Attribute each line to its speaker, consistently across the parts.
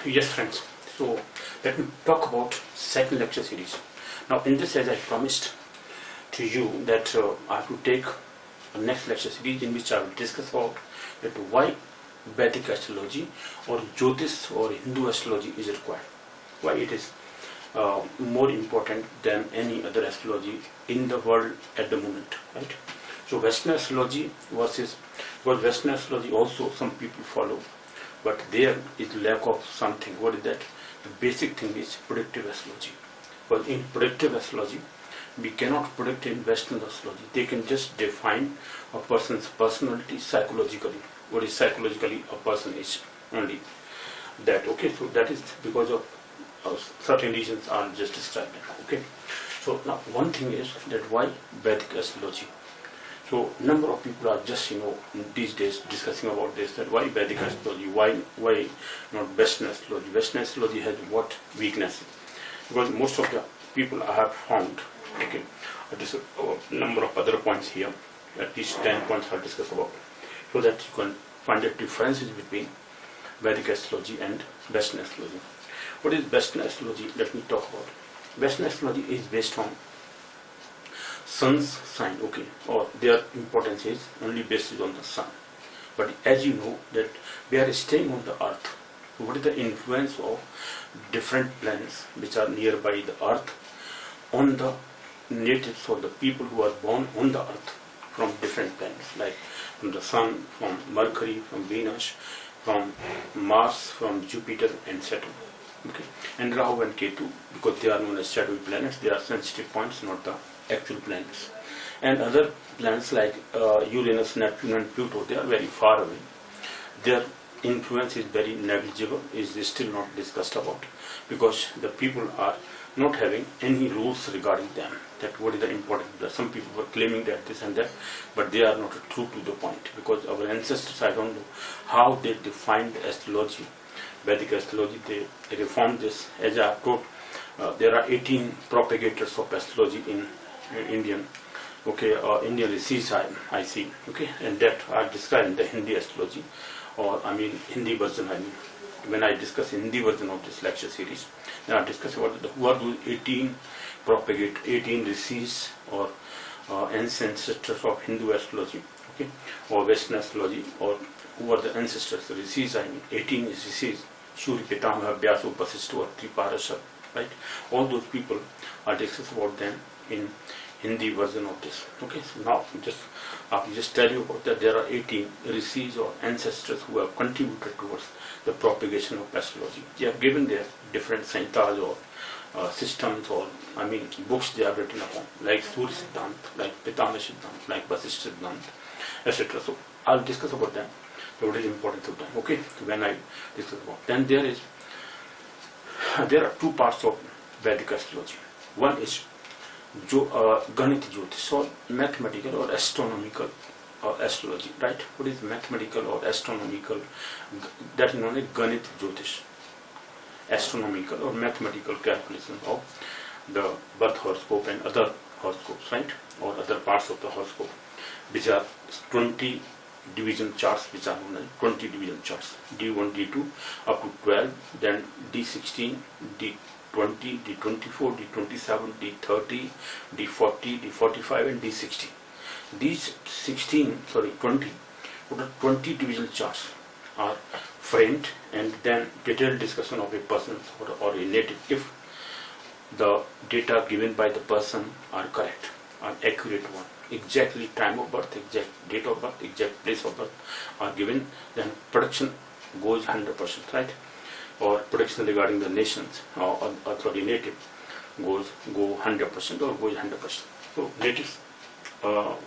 Speaker 1: Yes, friends. So let me talk about second lecture series. Now, in this, as I promised to you that I have to take a next lecture series in which I will discuss about that why Vedic astrology or Jyotish or Hindu astrology is required. Why it is more important than any other astrology in the world at the moment, right? So Western astrology versus, well, Western astrology also some people follow, but there is lack of something. What is that? The basic thing is predictive astrology. But in predictive astrology, we cannot predict in Western astrology. They can just define a person's personality psychologically. What is psychologically a person is only that. Okay, so that is because of certain reasons are just described. Okay, so now one thing is that why Vedic astrology. So number of people are just these days discussing about this, that why Vedic astrology, why not Western astrology. Western astrology has what weaknesses? Because most of the people I have found, okay, there's a number of other points here, at least 10 points I'll discuss about, so that you can find the differences between Vedic astrology and Western astrology. What is Western astrology? Let me talk about. Western astrology is based on sun's sign, okay, or their importance is only based on the sun. But as you know that we are staying on the earth. What is the influence of different planets which are nearby the earth on the natives or the people who are born on the earth from different planets, like from the sun, from Mercury, from Venus, from Mars, from Jupiter and Saturn. Okay, and Rahu and Ketu, because they are known as shadowy planets, they are sensitive points, not the actual planets. And other planets like Uranus, Neptune and Pluto, they are very far away. Their influence is very negligible, is still not discussed about, because the people are not having any rules regarding them, that what is the important. Some people were claiming that this and that, but they are not true to the point, because our ancestors, I don't know how they defined astrology, Vedic astrology. They reformed this. As I have told, there are 18 propagators of astrology in Indian, okay, Indian rishis I see, okay, and that are described in the Hindi astrology, or I mean Hindi version. I mean, when I discuss Hindi version of this lecture series, then I discuss about who are those 18 rishis or ancestors of Hindu astrology, okay, or Western astrology, or who are the ancestors, the rishis. I mean, 18 rishis, Shuri, Pitamaha, Vyasu, Vasishtu, Atri, Parashar, right? All those people are discussed about them in Hindi version of this. Okay, so now I will just tell you about that. There are 18 rishis or ancestors who have contributed towards the propagation of astrology. They have given their different sanhitas or systems, or I mean books they have written upon, like Surya Siddhant, like Pitamaha Siddhant, like Vasishta Siddhant, etc. So I'll discuss about them. So what is important of them? Okay, when I discuss about. Then there are two parts of Vedic astrology. One is Ganit Jyotish, or mathematical or astronomical astrology, right? What is mathematical or astronomical? That is known as Ganit Jyotish, astronomical or mathematical calculation of the birth horoscope and other horoscopes, right? Or other parts of the horoscope, which are 20 division charts, which are known as 20 division charts, D1, D2 up to 12, then D16, D20, D24, D27, D30, D40, D45 and D60. These 20 division charts are framed, and then detailed discussion of a person or a native, if the data given by the person are correct, are accurate one, exactly time of birth, exact date of birth, exact place of birth are given, then prediction goes 100%, right? Or prediction regarding the nations or native go 100% or goes 100%. So native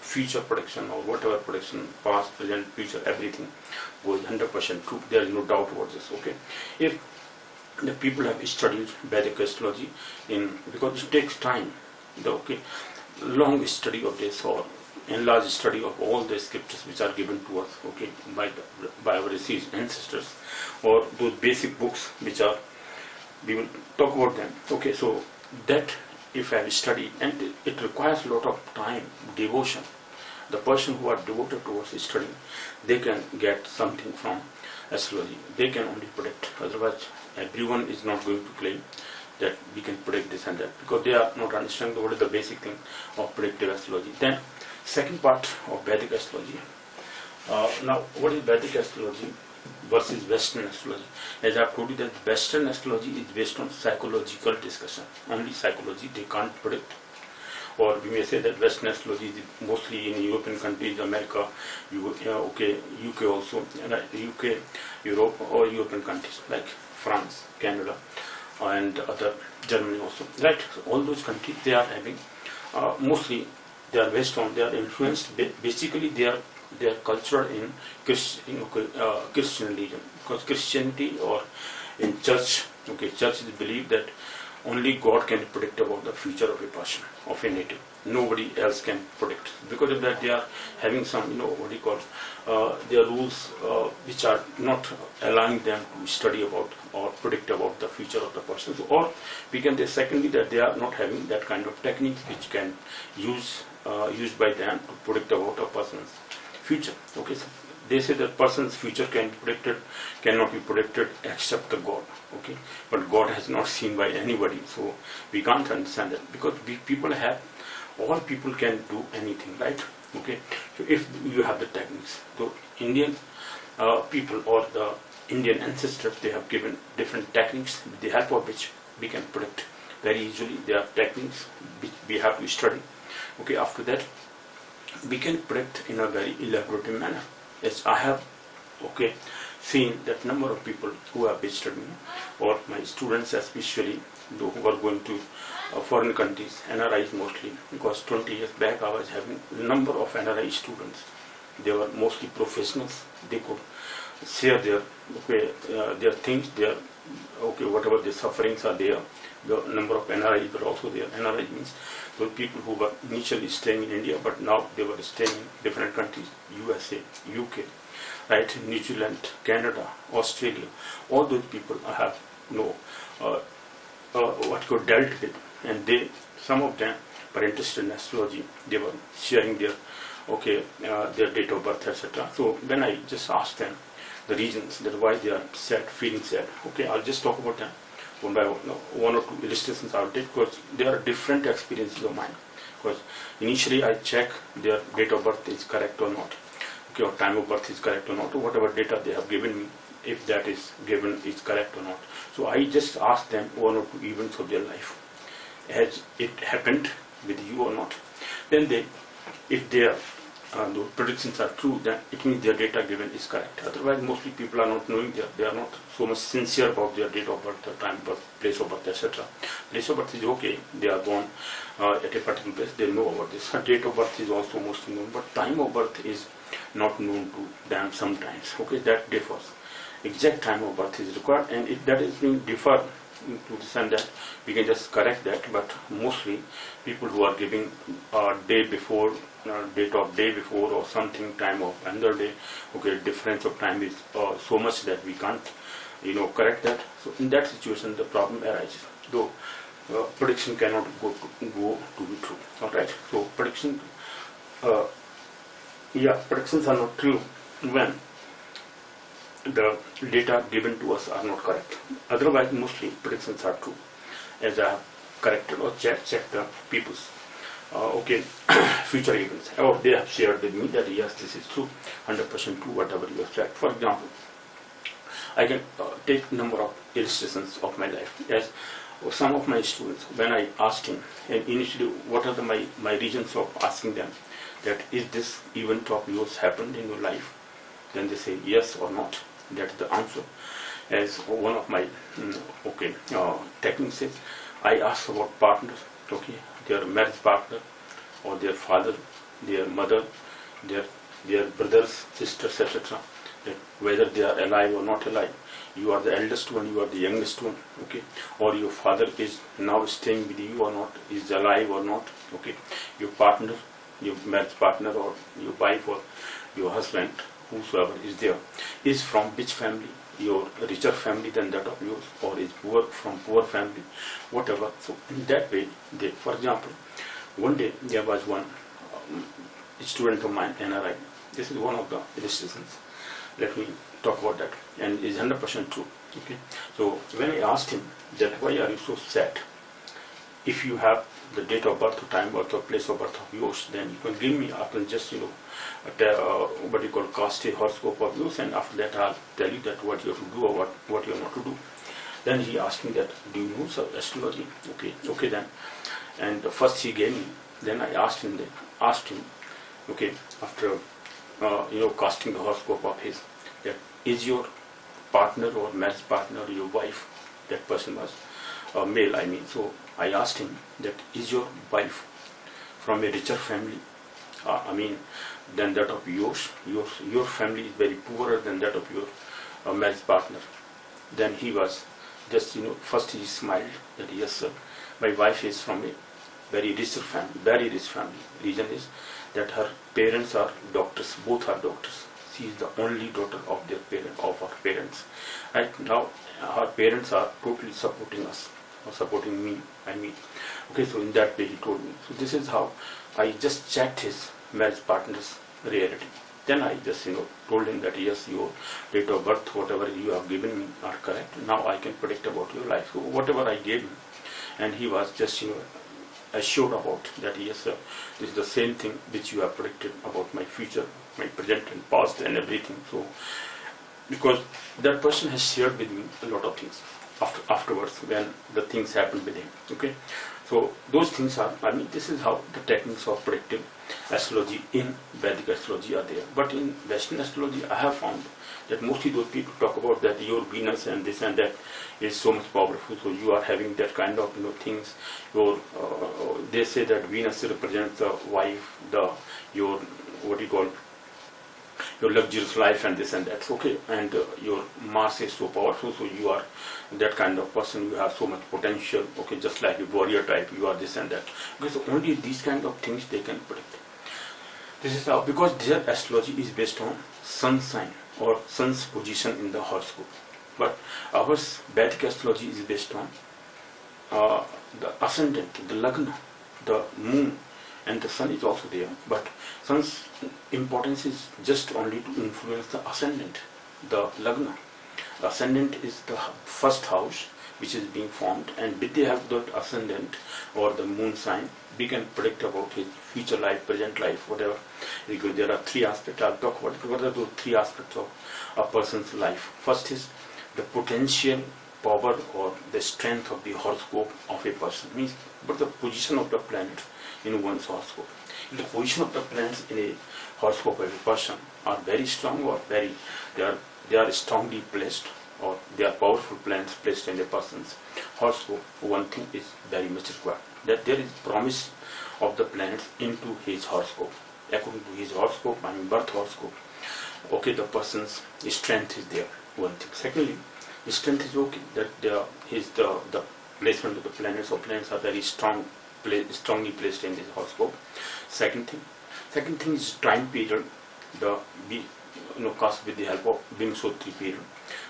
Speaker 1: future prediction or whatever prediction, past, present, future, everything goes 100% true. There is no doubt about this. Okay, if the people have studied Vedic astrology because it takes time, long study of this or enlarged study of all the scriptures which are given to us, okay, by our deceased ancestors, or those basic books which are, we will talk about them. Okay, so that if I have studied, and it requires a lot of time, devotion, the person who are devoted towards studying, they can get something from astrology. They can only predict. Otherwise, everyone is not going to claim that we can predict this and that, because they are not understanding what is the basic thing of predictive astrology. Then, second part of Vedic astrology. Now, what is Vedic astrology versus Western astrology? As I have told you, that Western astrology is based on psychological discussion. Only psychology, they can't predict. Or we may say that Western astrology is mostly in European countries, America, UK also, UK, Europe, or European countries like France, Canada, and other Germany also. Right? So all those countries, they are having mostly they are based on, they are influenced. Basically, they are cultured in Christian religion, because Christianity or in church, church is believed that only God can predict about the future of a person, of a native. Nobody else can predict. Because of that, they are having some, their rules which are not allowing them to study about or predict about the future of the person. So, or we can say secondly that they are not having that kind of techniques which can used by them to predict about a person's future. Okay, so they say that person's future cannot be predicted except the God. Okay, but God has not seen by anybody, so we can't understand that, because all people can do anything, right? Okay, so if you have the techniques, so Indian people or the Indian ancestors, they have given different techniques with the help of which we can predict very easily. There are techniques which we have to study. Okay, after that, we can predict in a very elaborate manner. Yes, I have seen that number of people who have visited me, or my students especially, those who are going to foreign countries, NRIs mostly, because 20 years back I was having a number of NRI students. They were mostly professionals. They could share their things, whatever their sufferings are there. The number of NRIs were also there. NRI means those people who were initially staying in India, but now they were staying in different countries, USA, UK, right, New Zealand, Canada, Australia. All those people I have dealt with, and some of them were interested in astrology. They were sharing their date of birth, etc. So then I just asked them the reasons that why they are sad, feeling sad. Okay, I'll just talk about them one by one or two illustrations I'll take, because there are different experiences of mine. Because initially I check their date of birth is correct or not, or time of birth is correct or not, or whatever data they have given me, if that is given is correct or not. So I just ask them one or two events of their life, has it happened with you or not. Then if their those predictions are true, then it means their data given is correct. Otherwise, mostly people are not knowing, they are not so much sincere about their date of birth, time of birth, place of birth, etc. Place of birth is okay, they are born at a particular place, they know about this. Date of birth is also mostly known, but time of birth is not known to them sometimes. Okay, that differs. Exact time of birth is required, and if that is being differ to this and that, we can just correct that. But mostly people who are giving day before, date of day before, or something, time of another day, difference of time is so much that we can't correct that. So in that situation the problem arises, though prediction cannot go to be true. Alright, so predictions are not true when the data given to us are not correct. Otherwise, mostly predictions are true, as I have corrected or checked the people's future events, or they have shared with me that yes, this is true, 100% true, whatever you have checked. For example, I can take number of illustrations of my life. As some of my students, when I asked him, and initially what are my reasons of asking them that is this event of yours happened in your life, then they say yes or not. That's the answer. As one of my techniques is, I ask about partners, their marriage partner, or their father, their mother, their brothers, sisters, etc. That whether they are alive or not alive. You are the eldest one, you are the youngest one, or your father is now staying with you or not, is alive or not, your partner, your marriage partner, or your wife, or your husband, whosoever is there, is from which family, your richer family than that of yours, or is from poor family, whatever. So in that way, for example, one day there was one student of mine, NRI. This is one of the illustrations. Let me talk about that, and it's 100% true. Okay. So when I asked him that why are you so sad? If you have the date of birth, time birth, or place of birth of yours, then you can give me. I can just what you call cast a horoscope of yours, and after that I'll tell you that what you have to do or what you are not to do. Then he asked me that, do you know astrology? Okay then. And first he gave me. Then I asked him. Okay, after casting the horoscope of his, that is your partner or marriage partner or your wife? That person was male, I mean. So I asked him that, is your wife from a richer family? Than that of yours. Your family is very poorer than that of your marriage partner. Then he was just, first he smiled that yes sir, my wife is from a very rich family. Reason is that her parents are doctors, both are doctors. She is the only daughter of her parents. Right now, her parents are totally supporting us, or supporting me. Okay, so in that way he told me. So this is how I just checked his marriage partner's reality. Then I just told him that yes, your date of birth, whatever you have given me, are correct. Now I can predict about your life. So whatever I gave him, and he was just assured about that yes sir, this is the same thing which you have predicted about my future, my present and past and everything. So because that person has shared with me a lot of things afterwards when the things happened with him. Okay, so those things are, this is how the techniques of predictive astrology in Vedic astrology are there. But in Western astrology, I have found that mostly those people talk about that your Venus and this and that is so much powerful, so you are having that kind of things. They say that Venus represents the wife, your luxurious life and this and that. Okay, and your Mars is so powerful, so you are that kind of person. You have so much potential. Okay, just like a warrior type, you are this and that. Okay, so only these kind of things they can predict. This is how, because their astrology is based on sun sign or sun's position in the horoscope. But our Vedic astrology is based on the ascendant, the lagna, the moon, and the sun is also there. But sun's importance is just only to influence the ascendant, the lagna. The ascendant is the first house which is being formed, and with they have that ascendant or the moon sign, we can predict about his future life, present life, whatever. Because there are three aspects. I'll talk about what are those three aspects of a person's life. First is the potential power or the strength of the horoscope of a person. Means, but the position of the planet in one's horoscope. If the position of the planets in a horoscope of a person are very strong or they are strongly placed, or they are powerful planets placed in a person's horoscope, one thing is very much required, that there is promise of the planets into his horoscope. According to his horoscope, birth horoscope, okay, the person's strength is there, one thing. Secondly, the strength is okay, that the placement of the planets, or planets are very strongly placed in his horoscope. Second thing is time period, cast with the help of Vimsotri period,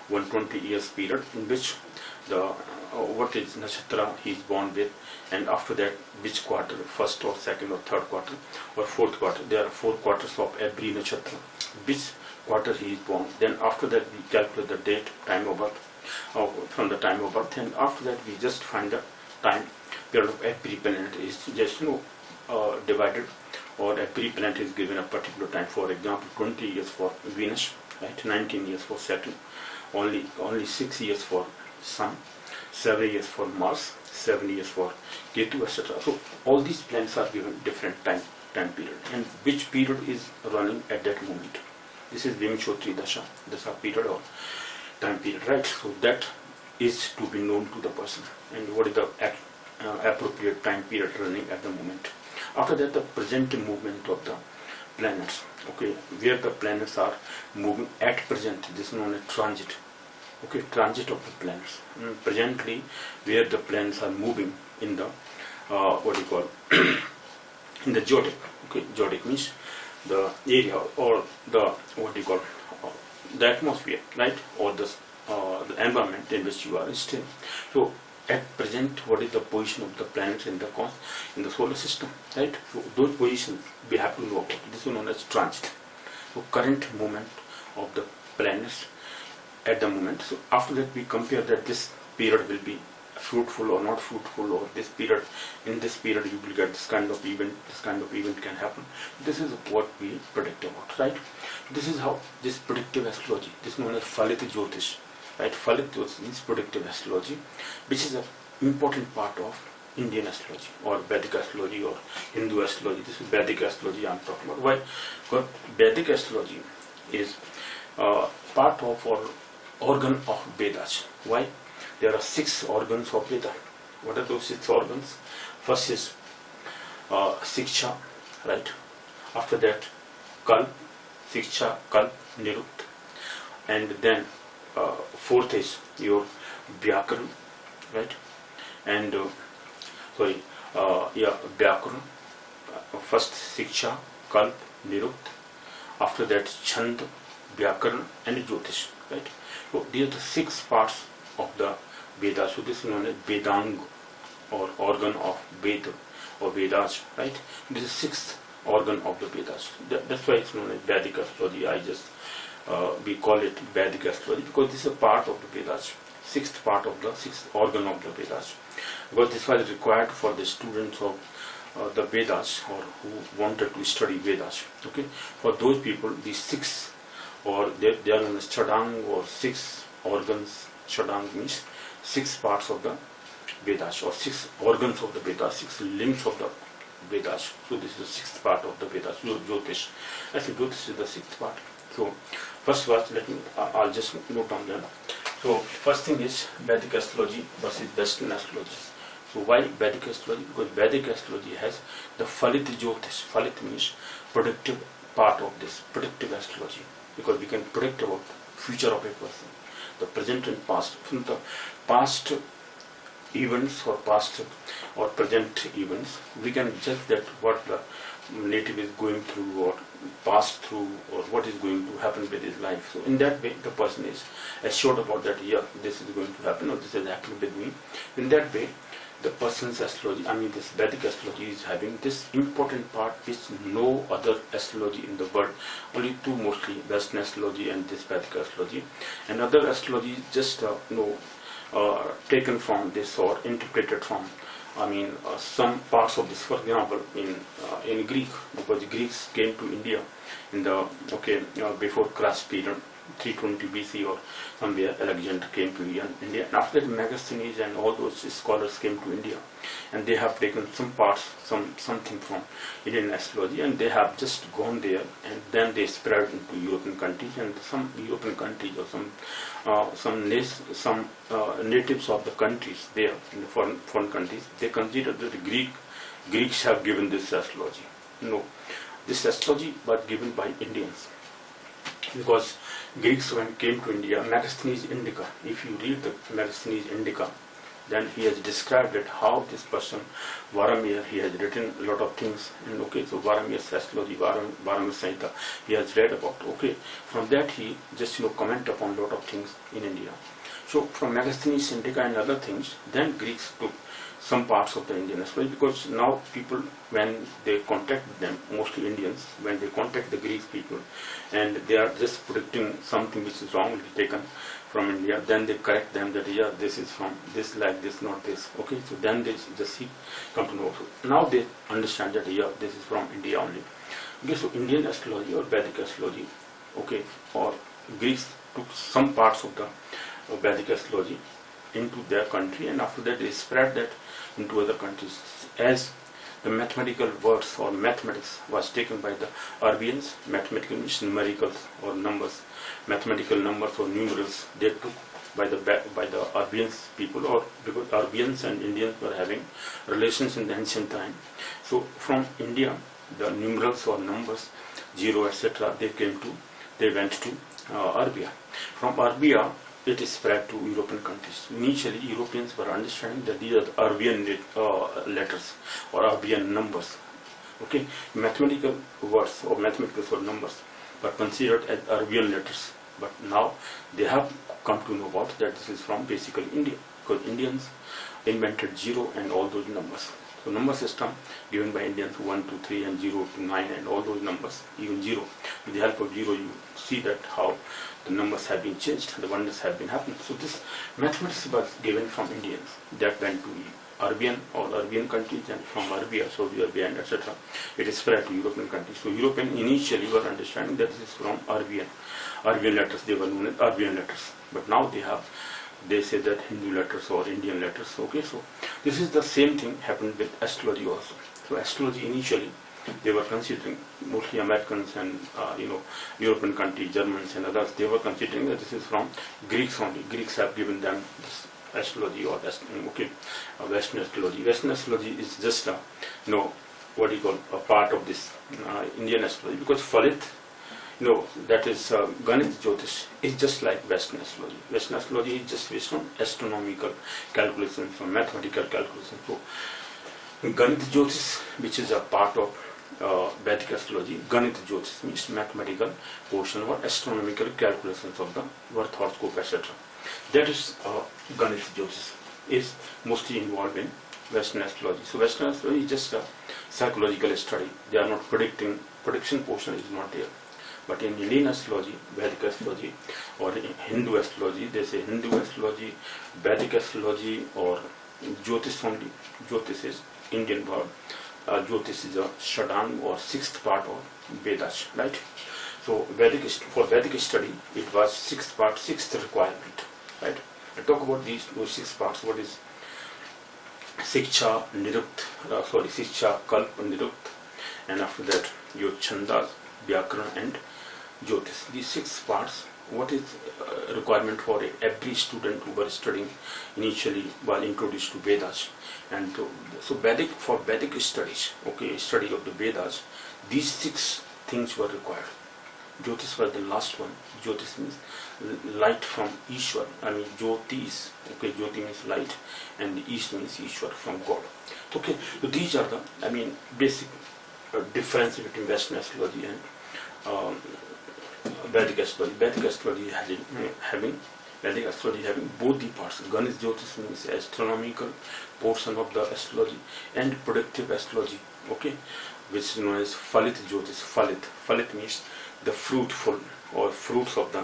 Speaker 1: 120 years period, in which what is nakshatra he is born with, and after that which quarter, first or second or third quarter or fourth quarter. There are 4 quarters of every nakshatra, which quarter he is born. Then after that we calculate the date, time of birth, from the time of birth, and after that we just find the time period of every planet is just divided, or every planet is given a particular time. For example, 20 years for Venus, right? 19 years for Saturn, only 6 years for Sun, 7 years for Mars, 7 years for Ketu, etc. So all these planets are given different time period, and which period is running at that moment. This is Vimsotri Dasha period or time period, right? So that is to be known to the person, and what is the appropriate time period running at the moment. After that, the present movement of the planets, okay, where the planets are moving at present, this is known as transit. Okay, transit of the planets. Presently, where the planets are moving in the in the zodiac. Okay, zodiac means the area, or the the atmosphere, right, or the environment in which you are staying. So at present what is the position of the planets in the solar system, right? So those positions we have to know about. This is known as transit. So current movement of the planets at the moment. So after that we compare that this period will be fruitful or not fruitful, or this period, in this period you will get this kind of event can happen. This is what we predict about, right? This is how this predictive astrology, this is known as Phalit Jyotish, right? Phalit Jyotish means predictive astrology, which is an important part of Indian astrology or Vedic astrology or Hindu astrology. This is Vedic astrology I am talking about. Why? Because Vedic astrology is part of or organ of Vedas. Why? There are 6 organs of Veda. What are those 6 organs? First is Siksha, right? After that, Kalp, Siksha, Kalp, Nirut. And then fourth is your Vyakaran, right? And Vyakaran. First Siksha, Kalp, Nirut. After that, Chand, Vyakaran, and Jyotish, right? So these are the 6 parts of the Vedas. So this is known as Vedang or organ of Veda or Vedas, right? This is 6th organ of the Vedas. That's why it's known as Vedic astrology. We call it Vedic astrology because this is a part of the Vedas, 6th part of the 6th organ of the Vedas. Because this was required for the students of the Vedas or who wanted to study Vedas. Okay, for those people, these 6 or they are known as Chadang or 6 organs. Chadang means 6 parts of the Vedas or 6 organs of the Vedas, 6 limbs of the Vedas. So this is the 6th part of the Vedas, Jyotish. I think Jyotish is the 6th part. So first was, I'll just note down them. So first thing is Vedic astrology versus Western astrology. So why Vedic astrology? Because Vedic astrology has the Phalit Jyotish. Phalit means predictive part of this, predictive astrology. Because we can predict about future of a person, the present and past. From the past events or past or present events, we can judge that what the native is going through or passed through or what is going to happen with his life. So in that way, the person is assured about that, yeah, this is going to happen or this is happening with me. In that way, the person's astrology, this Vedic astrology is having this important part which no other astrology in the world, only 2 mostly, Western astrology and this Vedic astrology. And other astrology is just taken from this or interpreted from some parts of this. For example, in Greek, because Greeks came to India in the before Christ period, 320 BC or somewhere, Alexander came to India. And after that, Megasthenes and all those scholars came to India, and they have taken some parts, something from Indian astrology, and they have just gone there, and then they spread into European countries, and some European countries or some natives of the countries there in the foreign countries, they consider that the Greeks have given this astrology. No, this astrology was given by Indians, because Greeks when came to India, Megasthenes Indica, if you read the Megasthenes Indica, then he has described it how this person, Varamir, he has written a lot of things, and so Varamir's astrology, Varamir Sanhita, he has read about, from that he just comment upon a lot of things in India. So from Megasthenes Indica and other things, then Greeks took some parts of the Indian astrology, because now people, when they contact them, mostly Indians, when they contact the Greek people and they are just predicting something which is wrongly taken from India, then they correct them that, yeah, this is from this, like this, not this. So then they just come to know. So now they understand that, yeah, this is from India only. So Indian astrology or Vedic astrology, or Greeks took some parts of the Vedic astrology into their country, and after that they spread that into other countries. As the mathematical words or mathematics was taken by the Arabians, mathematical means numericals or numbers, mathematical numbers or numerals, they took by the Arabians people, or because Arabians and Indians were having relations in the ancient time. So from India, the numerals or numbers, 0, etc., they went to Arabia. From Arabia, it is spread to European countries. Initially, Europeans were understanding that these are the Arabian letters or Arabian numbers. Mathematical words or mathematical numbers were considered as Arabian letters. But now they have come to know about that this is from basically India, because Indians invented 0 and all those numbers. So number system given by Indians 1 to 3 and 0 to 9 and all those numbers, even 0. With the help of 0 you see that how the numbers have been changed, the wonders have been happening. So this mathematics was given from Indians that went to Arabian or Arabian countries, and from Arabia, Saudi Arabia and etc. It is spread to European countries. So European initially were understanding that this is from Arabian letters, they were known as Arabian letters. But now they say that Hindu letters or Indian letters. Okay, so this is the same thing happened with astrology also. So astrology initially they were considering, mostly Americans and European countries, Germans and others, they were considering that this is from Greeks only. Greeks have given them this astrology or Western astrology. Western astrology is just a a part of this Indian astrology, because Falit, that is Ganit Jyotish, is just like Western astrology. Western astrology is just based on astronomical calculations, on mathematical calculations. So Ganit Jyotish, which is a part of Vedic astrology, Ganit Jyotish means mathematical portion or astronomical calculations of the birth horoscope, etc. That is Ganit Jyotish is mostly involved in Western astrology. So Western astrology is just a psychological study. They are not predicting, prediction portion is not there. But in Indian astrology, Vedic astrology, or in Hindu astrology, they say Hindu astrology, Vedic astrology, or Jyotish only. Jyotish is Indian word. Jyotish is a Shadang or sixth part of Vedas, right? So for Vedic study, it was sixth part, sixth requirement, right? I talk about those 6 parts. What is Siksha, Siksha, Kalp, Nirukt, and after that your Chandas, Vyakran and Jyotish. These 6 parts, what is requirement for every student who was studying initially while introduced to Vedas. And so for Vedic studies, study of the Vedas, these 6 things were required. Jyotish was the last one. Jyotish means light from Ishwar. Jyotish. Jyoti means light, and Ish means Ishwar, from God. Okay, so these are the basic difference between Western astrology and Vedic astrology. Vedic astrology having both the parts. Ganit Jyotish means astronomical portion of the astrology and predictive astrology. Which is known as Falit Jyotish. Falit means the fruitful or fruits of the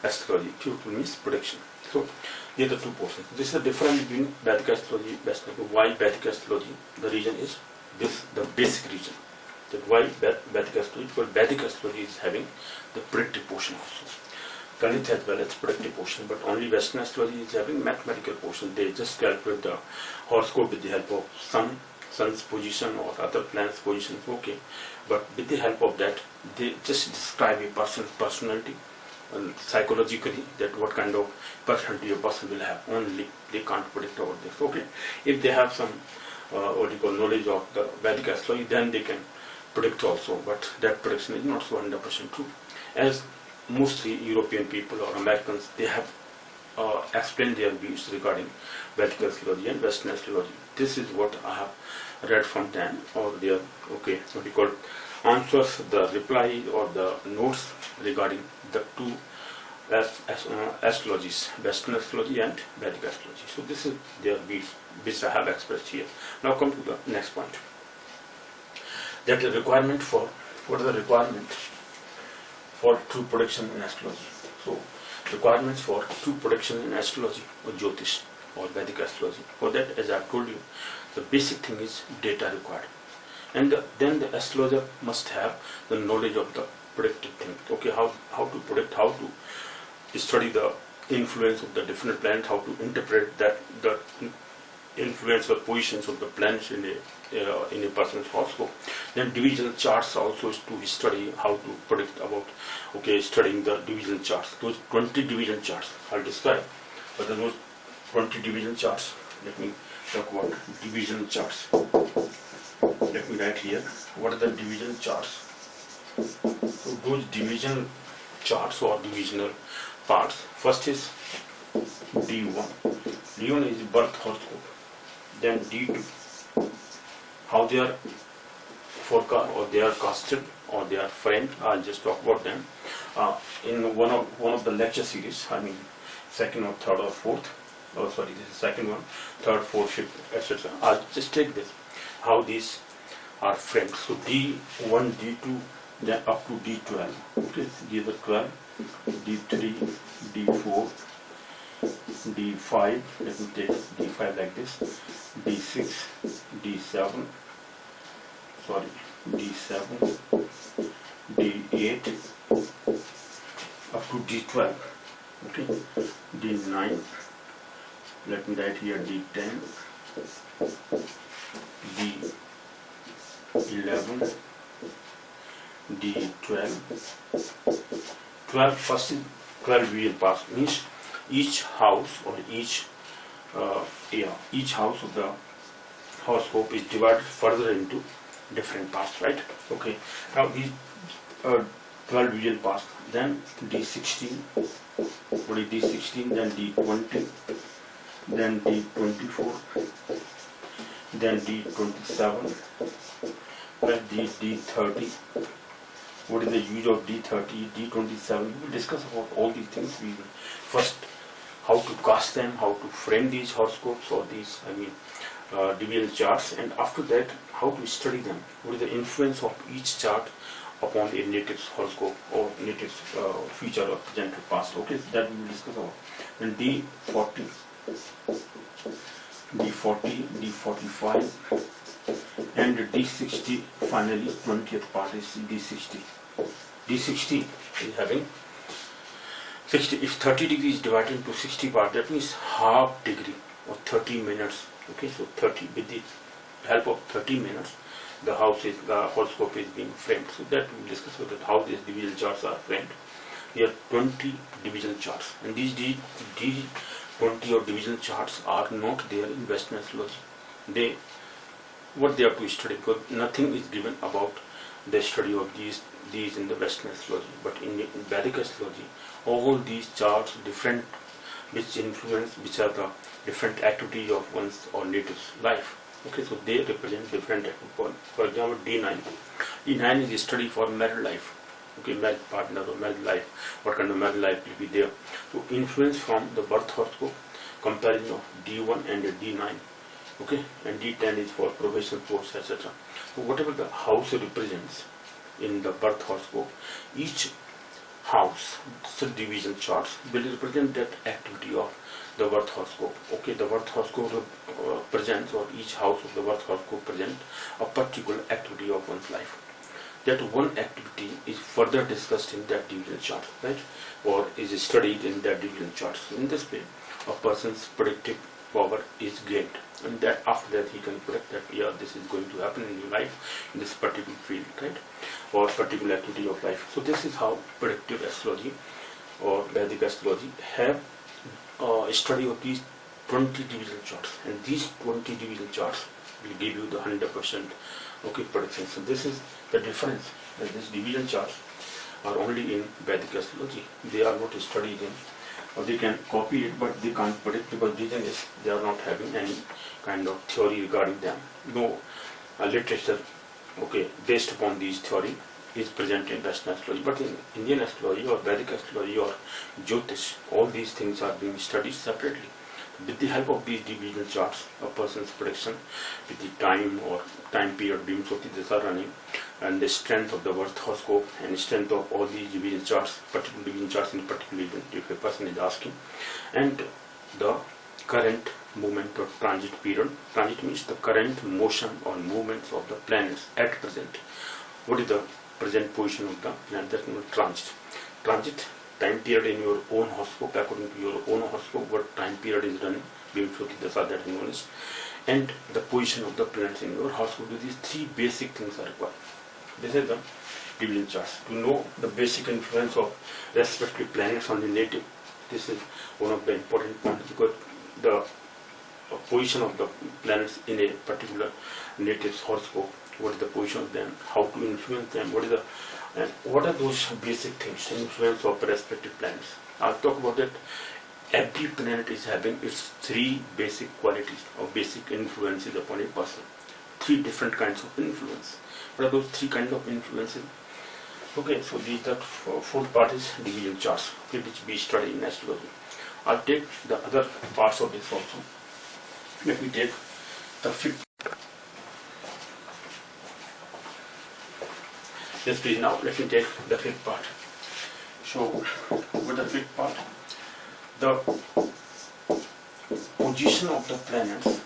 Speaker 1: astrology. Fruitful means prediction. So these are the 2 portions. This is the difference between Vedic astrology and Western. Why Vedic astrology? The reason is this, the basic reason. That why Vedic astrology? Because Vedic astrology is having the predictive portion also. Ganit as well as predictive portion, but only Western astrology is having mathematical portion. They just calculate the horoscope with the help of sun's position or other planets' positions. But with the help of that, they just describe a person's personality psychologically, that what kind of personality a person will have. Only they can't predict about this. If they have some knowledge of the Vedic astrology, then they can predict also, but that prediction is not so 100% true. As mostly European people or Americans, they have explained their views regarding Vedic astrology and Western astrology. This is what I have read from them, or their answers, the reply or the notes regarding the 2 astrologies, Western astrology and Vedic astrology. So this is their views, which I have expressed here. Now come to the next point. That the requirement for, what are the requirements for true prediction in astrology? So requirements for true prediction in astrology or Jyotish or Vedic astrology. For that, as I have told you, the basic thing is data required. And then the astrologer must have the knowledge of the predictive thing. How to predict, how to study the influence of the different planets, how to interpret that the influence or positions of the planets in a person's horoscope. Then divisional charts also is to study how to predict about studying the divisional charts. Those 20 division charts I'll describe. But those 20 division charts, let me talk about divisional charts. Let me write here what are the divisional charts. So those divisional charts or divisional parts. First is D1. D1 is birth horoscope. Then D2, how they are forecast or they are casted or they are framed. I'll just talk about them in one of the lecture series. Second or third or fourth. Oh, sorry, this is second one, third, fourth, fifth, etc. I'll just take this. How these are framed. So D1, D2, then up to D12. Okay, these are 12, D3, D4, D5. Let me take D5 like this. D6, D7. Sorry, D7, D8, up to D12. Okay, D9. Let me write here D10, D11, D12. 12 first is 12 real parts, means each house or each house of the horoscope is divided further into different parts, right? Okay. Now these 12 real parts. Then D16. What is D16? Then D20. Then D24. Then D27. Plus D30. What is the use of D30, D27? We will discuss about all these things. We will first how to cast them, how to frame these horoscopes or these, divisional charts, and after that how to study them. What is the influence of each chart upon a native's horoscope or native's future or present or past. Okay, so that we will discuss about. Then D40, D45, and D60. Finally, 20th part is D60. D60 is having 60. If 30 degrees is divided into 60 parts, that means half degree or 30 minutes. Okay, so 30 with the help of 30 minutes, the horoscope is being framed. So that we will discuss about that, how these divisional charts are framed. There are 20 divisional charts, and these D20 or divisional charts are not there in Western astrology. What they have to study, because nothing is given about the study of these in the Western astrology. But in Vedic astrology, all these charts different, which are the different activities of one's or native's life. Okay, so they represent different activities. For example, D9. D9 is a study for married life. Okay, married partner or married life. What kind of married life will be there? So influence from the birth horoscope, comparison of D1 and D9. Okay, and D10 is for professional posts, etc. So whatever the house represents in the birth horoscope, each house, subdivision charts will represent that activity of the birth horoscope. Okay, the birth horoscope presents, or each house of the birth horoscope present a particular activity of one's life. That one activity is further discussed in that division chart, right? Or is studied in that division chart. So in this way, a person's predictive power is gained, and that after that he can predict that this is going to happen in your life in this particular field, right, or particular activity of life. So this is how predictive astrology or Vedic astrology have a study of these 20 division charts, and these 20 division charts will give you the 100% prediction. So this is the difference, that these division charts are only in Vedic astrology. They are not studied in, or they can copy it, but they can't predict, because reason is they are not having any kind of theory regarding them. No literature, based upon these theory is present in Western astrology. But in Indian astrology or Vedic astrology or Jyotish, all these things are being studied separately. With the help of these divisional charts, a person's prediction with the time or time period Bhimsoti are running, and the strength of the birth horoscope and strength of all these division charts, particular division charts in particular event, if a person is asking, and the current movement or transit period. Transit means the current motion or movements of the planets at present. What is the present position of the planet? That's known as transit. Transit time period in your own horoscope, according to your own horoscope, what time period is running, Bhimsoti Dasa, that is known as, and the position of the planets in your horoscope. These three basic things are required. This is the division charts. To know the basic influence of respective planets on the native, this is one of the important points, because the position of the planets in a particular native's horoscope, what is the position of them, how to influence them, what are those basic things, influence of respective planets. I'll talk about that. Every planet is having its three basic qualities or basic influences upon a person. Three different kinds of influence. What are those three kinds of influences? Okay, so the fourth part is division charts, which we study in astrology. I'll take the other parts of this also. Let me take the fifth. Yes, please. Now let me take the fifth part. So, with the fifth part, the position of the planets.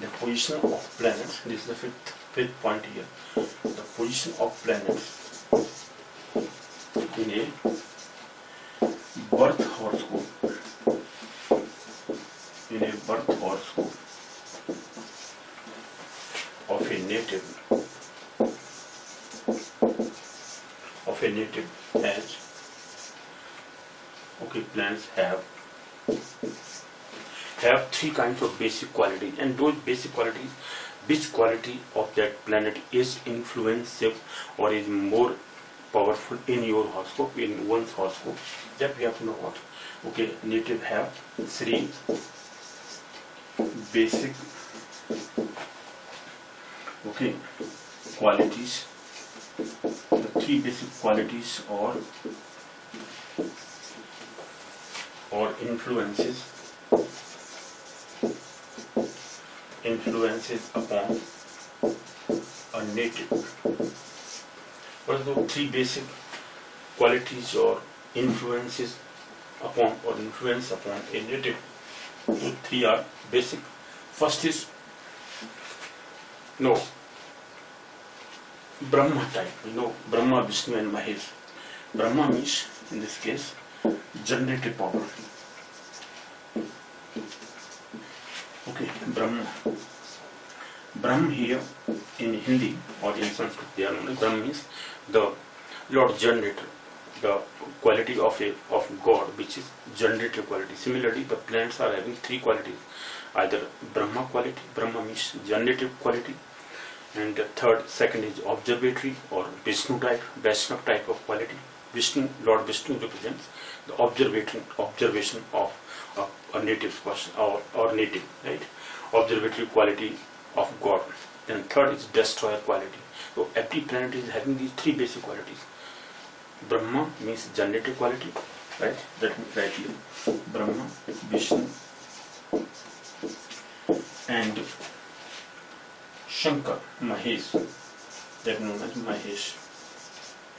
Speaker 1: The position of planets. This is the fifth point here. The position of planets in a birth horoscope. In a birth horoscope of a native has, okay, planets have three kinds of basic qualities, and those basic qualities, which quality of that planet is influential or is more powerful in your horoscope, in one's horoscope, that we have to know what. Okay, native have three basic, okay, qualities. The three basic qualities or influences upon a native. What are the three basic qualities or influences upon or influence upon a native? So three are basic. First is Brahma type. Brahma, Vishnu and Mahesh. Brahma means, in this case, generative power. Okay, Brahma. Brahm here in Hindi or in Sanskrit, they are known as Brahm means the Lord generator, the quality of God, which is generative quality. Similarly, the planets are having three qualities: either Brahma quality, Brahma means generative quality, and the second is observatory or Vishnu type, Vaishnav type of quality. Vishnu, Lord Vishnu represents the observation of a native person or native, right? Observatory quality of God. Then third is destroyer quality. So every planet is having these three basic qualities. Brahma means generative quality, right? Let me write here. Brahma, Vishnu, and Shankar, Mahesh, that known as Mahesh.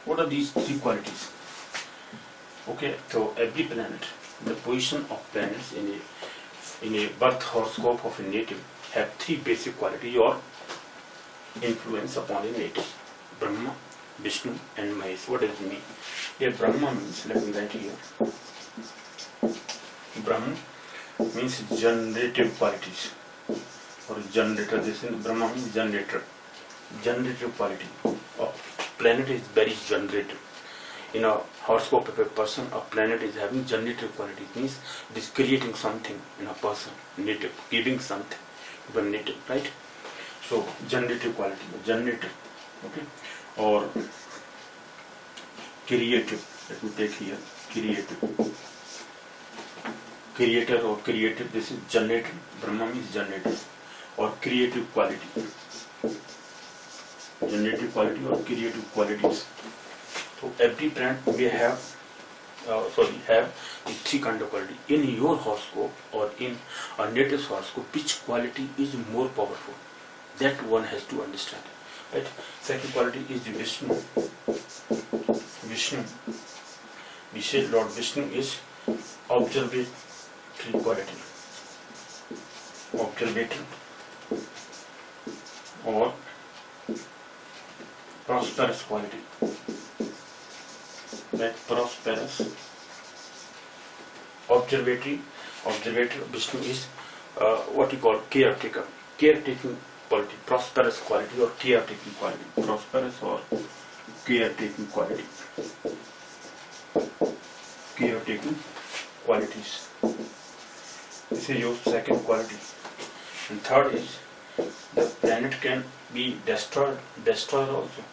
Speaker 1: What are these three qualities? Okay, so every planet, the position of planets in a birth horoscope of a native have three basic qualities or influence upon a native: Brahma, Vishnu and Mahesh. What does it mean? Here Brahma means, let me write here. Brahma means generative qualities or generator. This is Brahma means generator. Generative quality of planet is very generative. In a horoscope of a person, a planet is having generative quality. It means it is creating something in a person, native, giving something to the native, right? So generative quality, generator, okay, or creative. Let me take here creative. Creator or creative. This is generator. Brahma means generator or creative quality. Generative quality or creative qualities. So every planet may have the three kind of quality. In your horoscope or in a native horoscope, which quality is more powerful? That one has to understand. Right? Second quality is the Vishnu. Vishnu. We say Lord Vishnu is observatory quality. Observatory or prosperous quality. That prosperous. Observatory Vishnu is what you call caretaker. Caretaking quality, prosperous quality or caretaking quality. Prosperous or caretaking quality. Caretaking qualities. This is your second quality. And third is the planet can be destroyed also.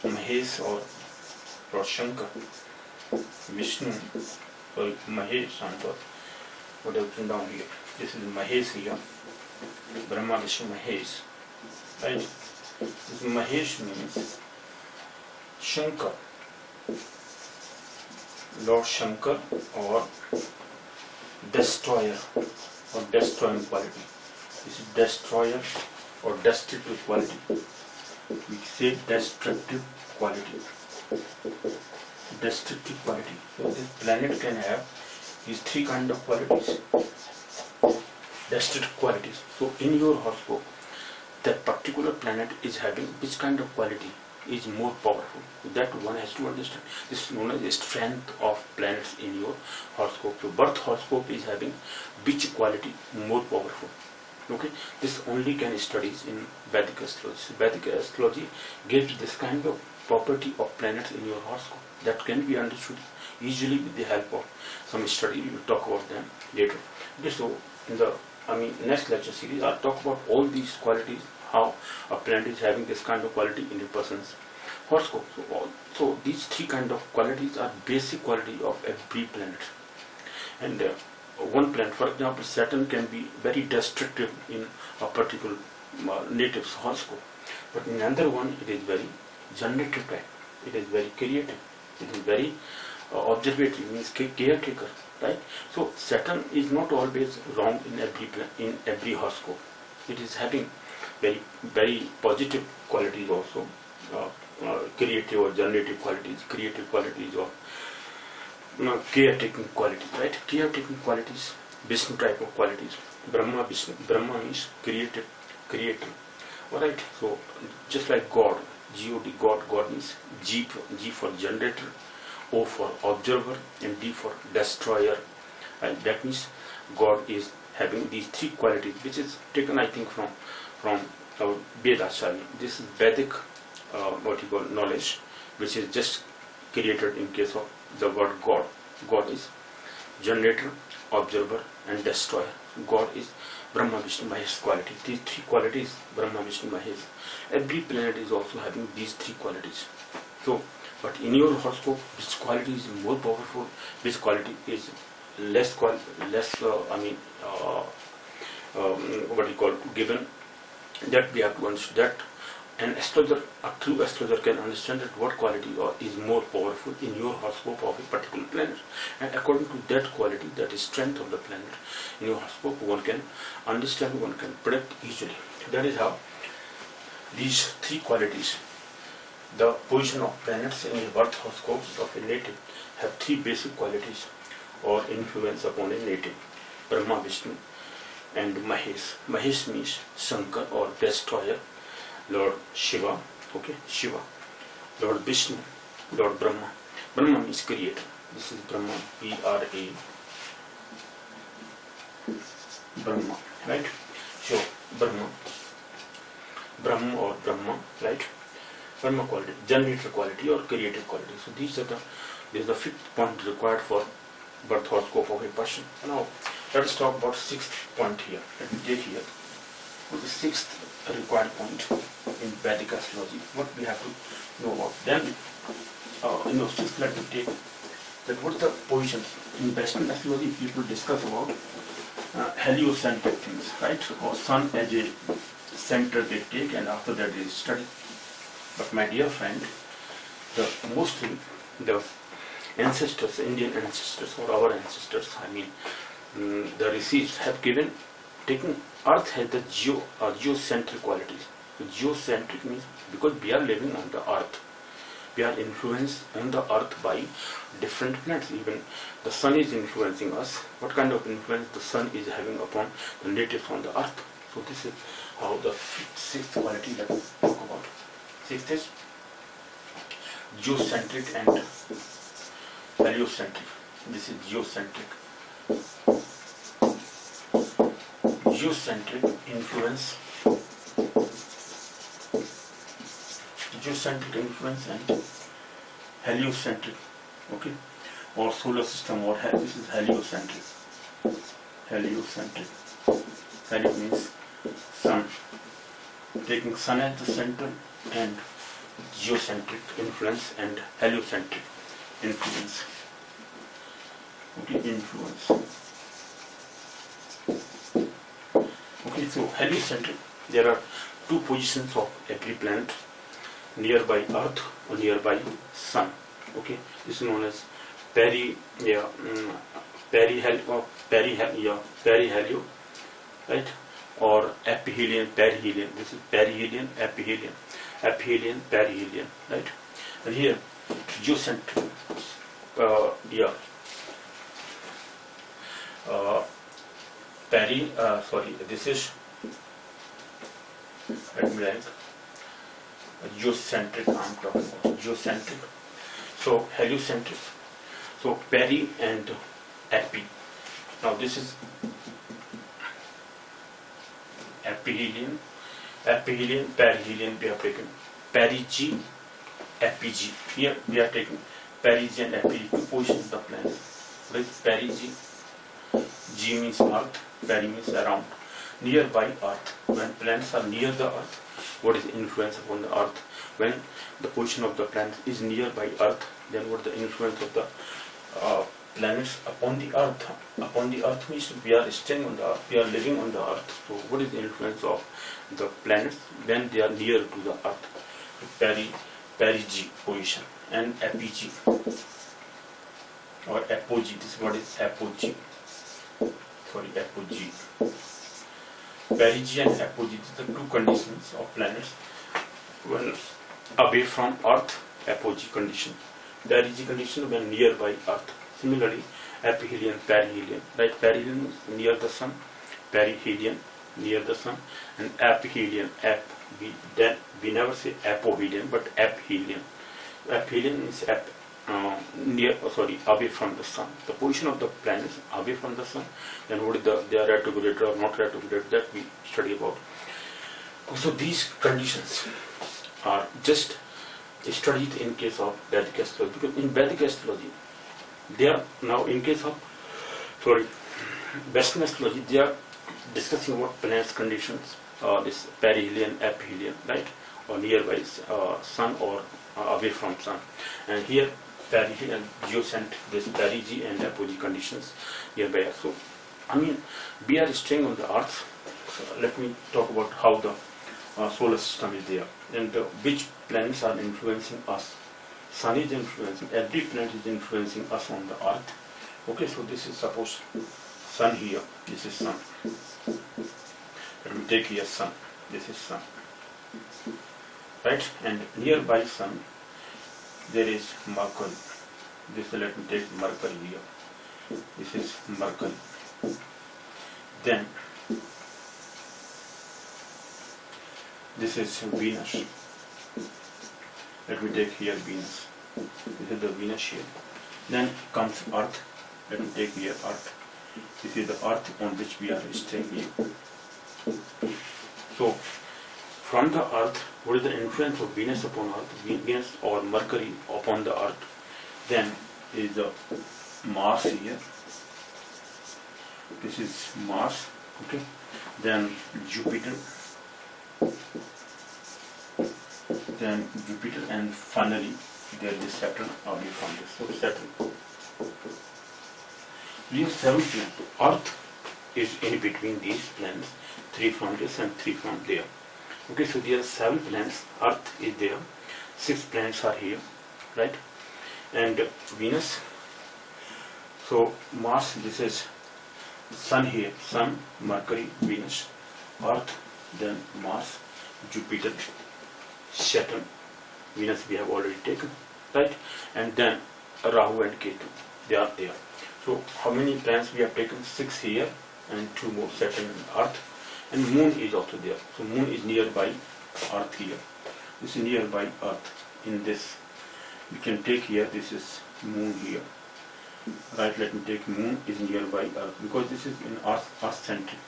Speaker 1: Mahesh or Lord Shankar. Vishnu, sorry, Mahesh, what I've written down here. This is Mahesh here. Brahma, Vishnu, Mahesh. Right? This Mahesh means Shankar. Lord Shankar or destroyer or destroying quality. This is destroyer or destructive quality. We say destructive quality. Destructive quality. So this planet can have these three kind of qualities. Destructive qualities. So in your horoscope, that particular planet is having which kind of quality is more powerful. That one has to understand. This is known as the strength of planets in your horoscope. So birth horoscope is having which quality more powerful. Okay, this only can studies in Vedic astrology. So Vedic astrology gives this kind of property of planets in your horoscope that can be understood easily with the help of some study. We will talk about them later. Okay, so in the next lecture series, I'll talk about all these qualities, how a planet is having this kind of quality in a person's horoscope. So these three kind of qualities are basic quality of every planet. And one planet, for example, Saturn can be very destructive in a particular native's horoscope, but in another one it is very generative type. It is very creative. It is very observatory, means caretaker, right? So Saturn is not always wrong in every horoscope. It is having very positive qualities also, creative or generative qualities, creative qualities or caretaking qualities, right? Caretaking qualities, Vishnu type of qualities. Brahma, Vishnu. Brahma means creator. Alright, so just like God, G-O-D, God means G for generator, O for observer, and D for destroyer. Right? That means God is having these three qualities, which is taken, I think, from our Vedic Astrology. This is Vedic knowledge, which is just created in case of the word God. God is generator, observer, and destroyer. God is Brahma, Vishnu, Mahesh quality. These three qualities, Brahma, Vishnu, Mahesh. Every planet is also having these three qualities. So, but in your horoscope, which quality is more powerful, which quality is less given, that we have to understand. That an astrologer, a true astrologer, can understand that what quality is more powerful in your horoscope of a particular planet, and according to that quality, that is strength of the planet in your horoscope, one can understand, one can predict easily. That is how these three qualities, the position of planets in a birth horoscopes of a native, have three basic qualities or influence upon a native: Brahma, Vishnu, and Mahesh. Mahesh means Shankar or destroyer, Lord Shiva, okay, Shiva, Lord Vishnu, Lord Brahma. Brahma means creator. This is Brahma, B-R-A, Brahma, right? So Brahma or Brahma, right? Brahma quality, generator quality or creative quality. So this is the fifth point required for birth horoscope of a person. Now let us talk about sixth point here. Let me take here the sixth required point in Vedic astrology. What we have to know about. Then sixth, let me take that what the positions in Western astrology. People discuss about heliocentric things, right? Or sun as a center they take, and after that they study. But my dear friend, mostly the ancestors, Indian ancestors or our ancestors, the rishis have taken Earth has the geocentric qualities. So geocentric means because we are living on the Earth, we are influenced on the Earth by different planets. Even the sun is influencing us. What kind of influence the sun is having upon the natives on the Earth? So this is how the sixth quality that we talk about. Sixth is geocentric and heliocentric. This is geocentric. Geocentric influence. Geocentric influence and heliocentric. Okay, or solar system. Or this is heliocentric. Heliocentric. Helio means sun. Taking sun at the center, and geocentric influence and heliocentric influence. Okay, influence. Okay, so heliocentric, there are two positions of every planet, nearby Earth or nearby Sun. Okay, this is known as peri, yeah, perihelio, right? Or aphelion, perihelion. This is perihelion, aphelion, perihelion, right? And here, geocentric, yeah, this is, let me write, geocentric, I'm talking about geocentric. So heliocentric, so peri and epi. Now this is aphelion, perihelion we have taken, perigi, epig. Here we are taking perigi and epig, two positions of the planet. With perigi, G means earth, peri means around, nearby earth. When planets are near the earth, what is the influence upon the earth? When the position of the planet is nearby earth, then what is the influence of the planets upon the earth? Upon the earth means we are staying on the earth, we are living on the earth. So what is the influence of the planets when they are near to the earth? Perigi position and apogee or apogee. This word is apogee. Apogee. Perigee and apogee, these are the two conditions of planets when away from earth. Apogee condition, perigee condition when nearby earth. Similarly, aphelion, perihelion, right? Perihelion is near the sun, perihelion near the sun, and aphelion, we never say apohelion but aphelion. Aphelion is away from the sun. The position of the planets away from the sun, then what is they are retrograde or not retrograde, that we study about. So these conditions are just studied in case of Vedic astrology, because in Vedic astrology they are now, in case of Western astrology, they are discussing about planets conditions, this perihelion, aphelion, right, or nearby sun or away from sun. And here perihelion, geocentric, this perigee and apogee conditions nearby. So I mean, we are staying on the earth. So let me talk about how the solar system is there and which planets are influencing us. Sun is influencing, every planet is influencing us on the earth. Okay, so this is suppose sun here, this is sun. Let me take here sun, this is sun, right? And nearby sun there is Mercury. This, let me take Mercury here, this is Mercury. Then this is Venus. Let me take here Venus. This is the Venus here. Then comes Earth. Let me take here Earth. This is the Earth on which we are staying here. So from the Earth, what is the influence of Venus upon Earth? Venus or Mercury upon the Earth. Then is the Mars here. This is Mars. Okay. Then Jupiter. Then Jupiter, and finally there is Saturn away from this. So Saturn. We have 7 planets. Earth is in between these planets, 3 from this and 3 from there. Okay, so there are 7 planets. Earth is there. 6 planets are here, right? And Venus. So Mars, this is Sun here. Sun, Mercury, Venus, Earth, then Mars, Jupiter, Saturn. Venus we have already taken, right? And then Rahu and Ketu, they are there. So how many planets we have taken? 6 here and 2 more, Saturn and Earth. And Moon is also there. So Moon is nearby Earth here. This is nearby Earth. In this, we can take here, this is Moon here. Right, let me take Moon is nearby Earth, because this is in Earth centric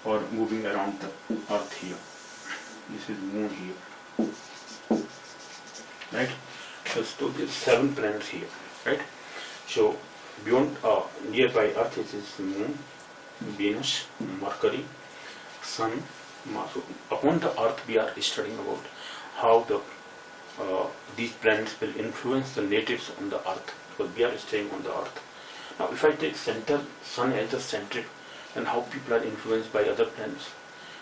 Speaker 1: or moving around the Earth here. This is Moon here. Right? So there's 7 planets here. Right? So beyond nearby Earth is Moon, Venus, Mercury, Sun, Mars. So upon the Earth we are studying about how these planets will influence the natives on the Earth, because we are staying on the Earth. Now if I take center, Sun as the centric, then how people are influenced by other planets,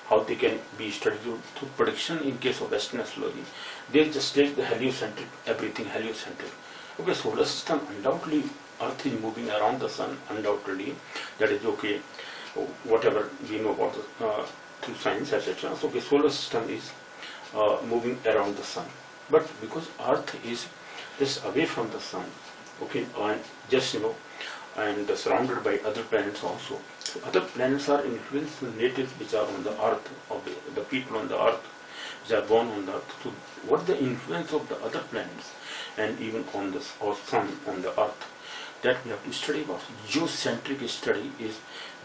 Speaker 1: how they can be studied through prediction. In case of Western astrology, they just take the heliocentric, everything heliocentric. Okay, solar system, undoubtedly Earth is moving around the sun, undoubtedly, that is okay, whatever we know about through science, etc. So okay, solar system is moving around the sun, but because Earth is just away from the sun, okay, and just and surrounded by other planets also. So other planets are influenced the natives which are on the Earth, or the people on the Earth, which are born on the Earth. So what the influence of the other planets and even on the sun on the Earth, that we have to study about. Geocentric study is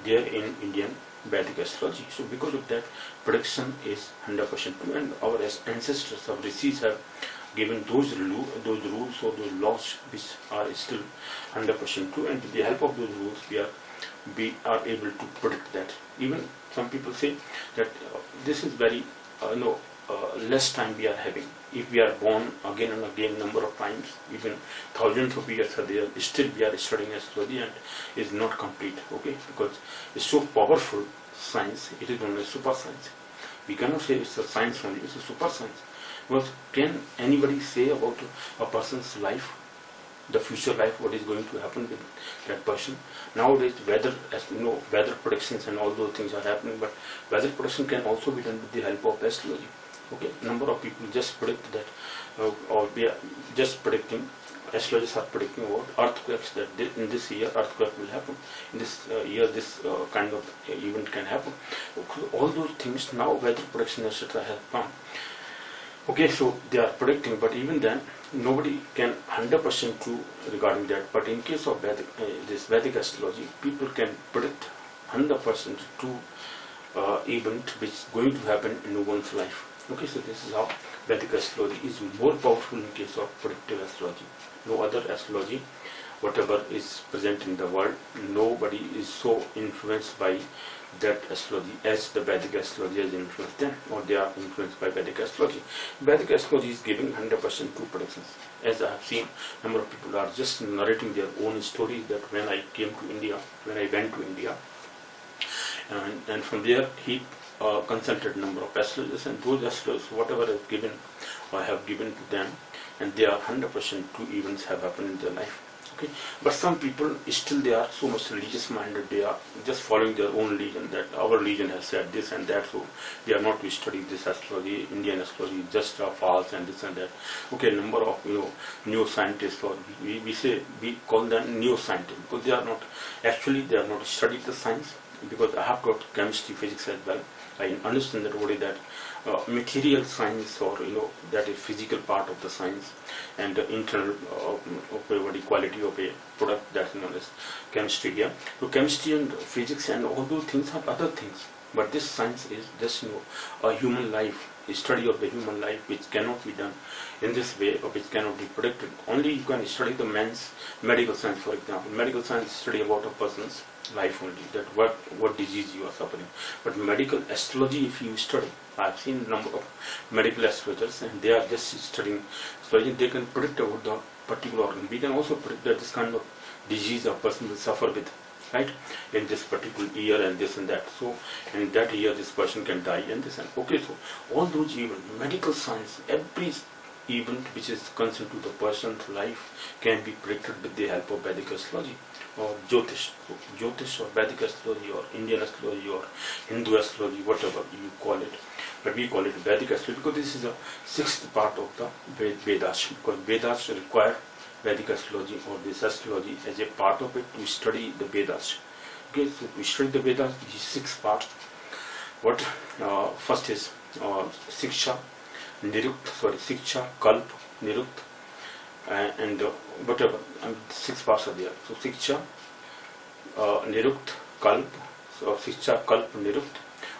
Speaker 1: there in Indian Vedic astrology. So because of that, prediction is 100% true, and our ancestors, our rishis have given those rules or those laws which are still 100% true, and with the help of those rules we are able to predict that. Even some people say that this is very less time we are having. If we are born again and again number of times, even thousands of years are there, still we are studying astrology and is not complete, okay, because it's so powerful science, it is only super science. We cannot say it's a science only, it's a super science. Because can anybody say about a person's life, the future life, what is going to happen with that person? Nowadays, weather predictions and all those things are happening, but weather prediction can also be done with the help of astrology. Okay, number of people just predict that, or we are just predicting. Astrologers are predicting about earthquakes, that in this year earthquake will happen. In this year, this kind of event can happen. All those things now, weather prediction, etc., have come. Okay, so they are predicting, but even then, nobody can 100% true regarding that. But in case of this Vedic astrology, people can predict 100% true event which is going to happen in one's life. Okay, so this is how Vedic astrology is more powerful in case of predictive astrology. No other astrology, whatever is present in the world, nobody is so influenced by that astrology as the Vedic astrology has influenced them, or they are influenced by Vedic astrology. Vedic astrology is giving 100% true predictions. As I have seen, number of people are just narrating their own stories, that when I went to India, and from there he consulted number of astrologers, and those astrologers, whatever is given or have given to them, and they are 100% true events have happened in their life. Okay, but some people still, they are so much religious minded, they are just following their own religion, that our religion has said this and that, so they are not to study this astrology, Indian astrology is just false and this and that. Okay, number of neuroscientists, or we call them neuroscientists, because they are not studied the science. Because I have got chemistry, physics as well, I understand that what is that material science, or that is physical part of the science, and the internal quality of a product, that is known as chemistry here. So chemistry and physics and all those things are other things, but this science is just a human life, a study of the human life, which cannot be done in this way, or which cannot be predicted. Only you can study the man's medical science, for example. Medical science study about a person's life only, that what disease you are suffering. But medical astrology, if you study, I have seen a number of medical astrologers, and they are just studying astrology. They can predict about the particular organ. We can also predict that this kind of disease a person will suffer with, right, in this particular year, and this and that. So in that year this person can die, and this and okay. So all those even medical science, every event which is concerned to the person's life can be predicted with the help of Vedic astrology or Jyotish. So, Jyotish or Vedic astrology or Indian astrology or Hindu astrology, whatever you call it, but we call it Vedic astrology because this is a sixth part of the Vedas, because Vedas require Vedic astrology or this astrology as a part of it to study the Vedas. Okay, so we study the Vedas, these six parts. What first is Siksha, Siksha, Kalp, Nirukt, and whatever, six parts are there. So Siksha, Nirukt, Kalp, so Siksha, Kalp, Nirukt.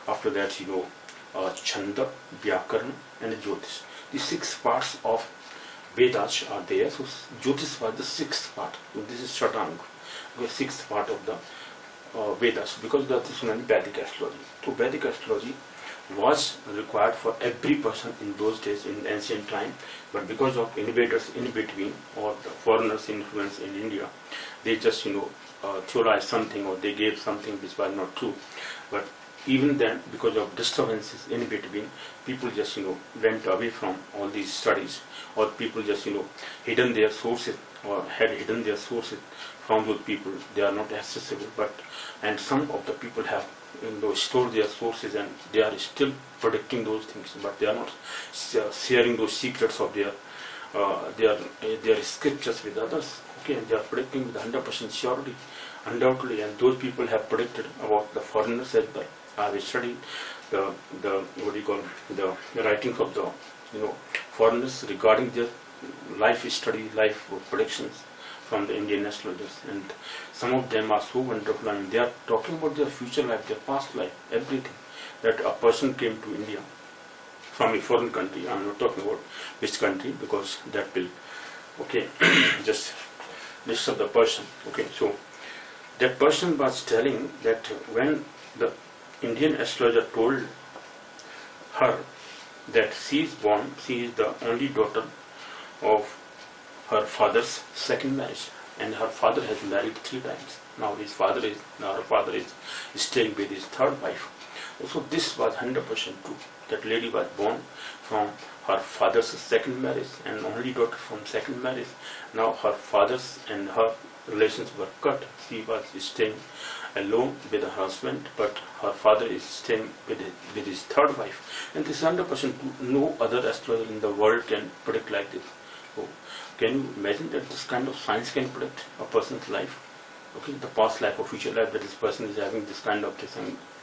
Speaker 1: After that, Chanda, Vyakaran, and Jyotish. The six parts of Vedas are there. So Jyotish was the sixth part. So this is Shatang, the sixth part of the Vedas, because that is only Vedic astrology. So Vedic astrology was required for every person in those days, in ancient time, but because of invaders in between or the foreigners' influence in India, they just theorized something, or they gave something which was not true. But even then, because of disturbances in between, people just went away from all these studies, or people just hidden their sources or had hidden their sources from those people. They are not accessible, and some of the people have stored their sources, and they are still predicting those things, but they are not sharing those secrets of their scriptures with others. Okay, and they are predicting with 100% surety, undoubtedly, and those people have predicted about the foreigners as well. I have studied the the writings of the foreigners regarding their life study, life predictions from the Indian astrologers, and some of them are so wonderful. I mean, they are talking about their future life, their past life, everything. That a person came to India from a foreign country. I'm not talking about which country, because that will, okay, just disturb the person. Okay, so that person was telling that when the Indian astrologer told her that she is the only daughter of her father's second marriage, and her father has married 3 times. Now her father is staying with his third wife. So this was 100% true. That lady was born from her father's second marriage and only daughter from second marriage. Now her father's and her relations were cut. She was staying alone with her husband, but her father is staying with his third wife. And this 100% true. No other astrologer in the world can predict like this. So, can you imagine that this kind of science can predict a person's life? Okay, the past life or future life, that this person is having this kind of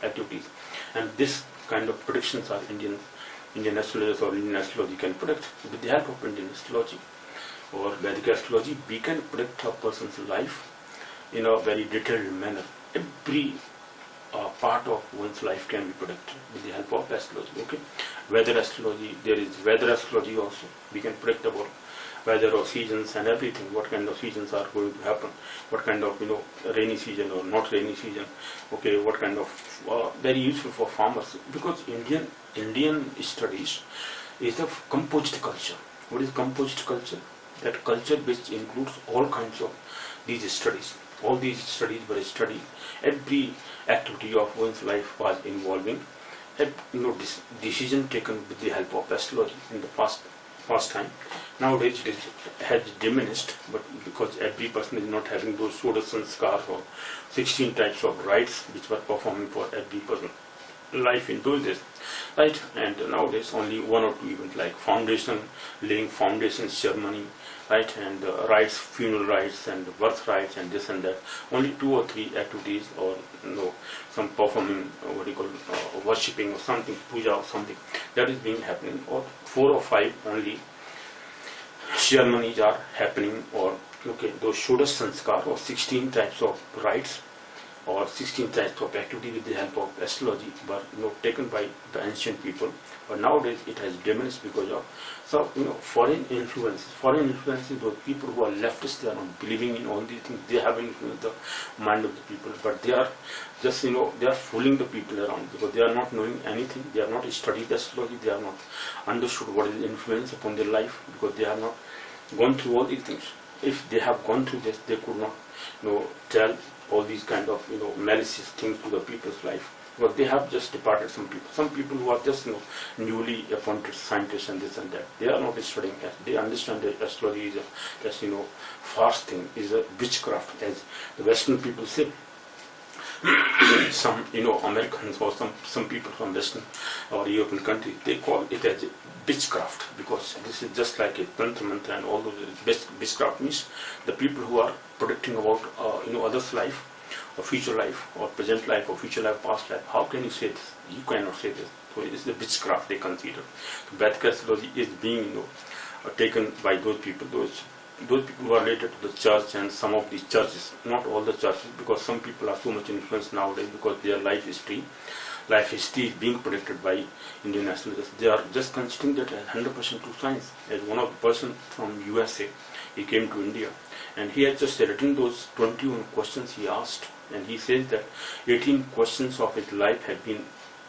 Speaker 1: activities, and this kind of predictions are Indian astrologers or Indian astrology can predict. With the help of Indian astrology or Vedic astrology, we can predict a person's life in a very detailed manner. Every part of one's life can be predicted with the help of astrology. Okay, weather astrology, there is weather astrology also. We can predict about weather or seasons and everything, what kind of seasons are going to happen, what kind of rainy season or not rainy season. Okay, what kind of very useful for farmers, because Indian studies is a composite culture. What is composite culture? That culture which includes all kinds of these studies. All these studies were studied. Every activity of one's life was involving decision taken with the help of astrology in the past time. Nowadays it has diminished, but because every person is not having those sanskar or 16 types of rites which were performing for every person life in those days, right? And nowadays only 1 or 2 events like laying foundation ceremony, right, and rites, funeral rites and birth rites and this and that. Only 2 or 3 activities, or some performing worshipping or something, puja or something, that is being happening, or 4 or 5 only ceremonies are happening, or those Shodash Sanskar or 16 types of rites or 16 types of activity with the help of astrology were taken by the ancient people. But nowadays it has diminished because of foreign influences. Those people who are leftists, they are not believing in all these things. They have influenced the mind of the people, but they are just they are fooling the people around, because they are not knowing anything. They are not studied astrology. They are not understood what is influence upon their life, because they have not gone through all these things. If they have gone through this, they could not tell all these kind of malicious things to the people's life. But they have just departed some people who are just newly appointed scientists and this and that. They are not studying it. They understand that astrology is just fast thing, is a witchcraft, as the Western people say. Some Americans or some people from Western or European countries, they call it as witchcraft, because this is just like a tantra mantra and all those. Witchcraft means the people who are predicting about others' life or future life or present life or future life, past life. How can you say this? You cannot say this. So it is the witchcraft they consider. So Vedic astrology is being taken by those people who are related to the church and some of these churches, not all the churches, because some people are so much influenced nowadays because their life history is being predicted by Indian astrologers. They are just considering that as 100% true science. As one of the person from USA, he came to India and he had just written those 21 questions he asked, and he says that 18 questions of his life have been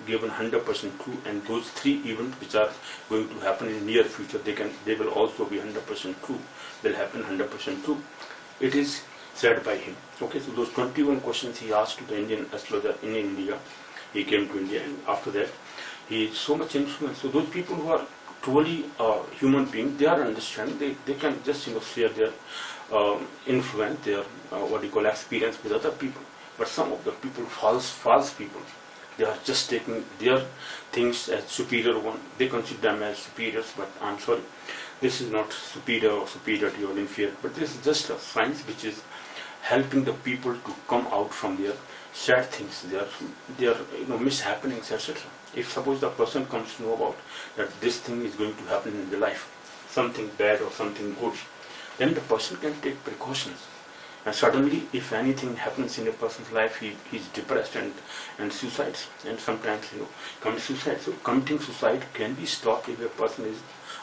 Speaker 1: given 100% true, and those 3 events which are going to happen in near future, they will also be 100% true. They'll happen 100% true. It is said by him. Okay, so those 21 questions he asked to the Indian astrologer in India. He came to India, and after that he is so much influenced. So those people who are truly human beings, they are understanding. They can just share their influence, their what you call experience with other people. But some of the people, false people, they are just taking their things as superior one. They consider them as superiors, but I'm sorry, this is not superior or superiority or inferior, but this is just a science which is helping the people to come out from their sad things, their mishappenings, etc. If suppose the person comes to know about that this thing is going to happen in the life, something bad or something good, then the person can take precautions. And suddenly, if anything happens in a person's life, he is depressed and suicides, and sometimes commits suicide. So committing suicide can be stopped if a person is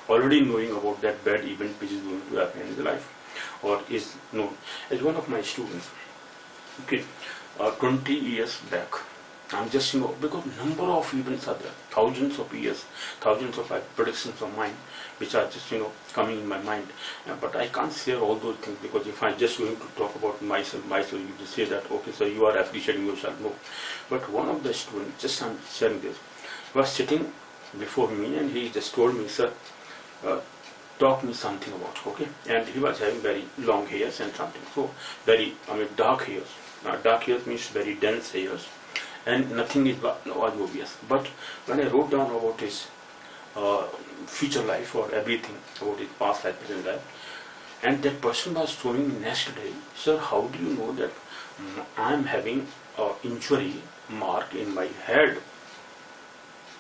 Speaker 1: already knowing about that bad event which is going to happen in the life, or is known. As one of my students, 20 years back, I'm just because number of events are there, thousands of years, thousands of predictions of mine, which are just coming in my mind. But I can't share all those things, because if I'm just going to talk about myself, you just say that okay, so you are appreciating yourself. No. But one of the students, just I'm sharing this, was sitting before me and he just told me, sir, talk me something about, okay? And he was having very long hairs and something, so very dark hairs. Dark hairs means very dense hairs, and nothing is obvious. But when I wrote down about his future life or everything, about his past life, present life, and that person was showing me next day, sir, how do you know that I am having an injury mark in my head?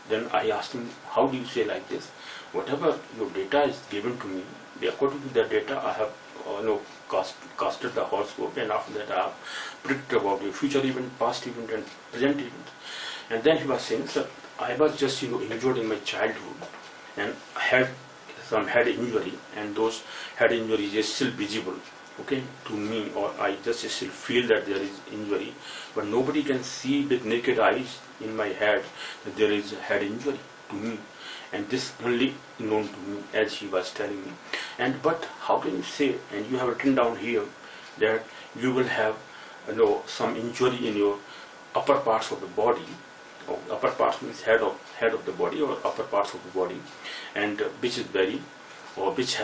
Speaker 1: Then I asked him, how do you say like this? Whatever your data is given to me, according to that data, I have casted the horoscope, and after that I have predicted about your future event, past event, and present event. And then he was saying, sir, I was just injured in my childhood, and I had some head injury, and those head injuries are still visible, okay, to me, or I just still feel that there is injury, but nobody can see with naked eyes in my head that there is a head injury to me, and this only known to me, as he was telling me. And but how can you say, and you have written down here that you will have some injury in your upper parts of the body. Upper parts means head of the body, or upper parts of the body, and which is very, or which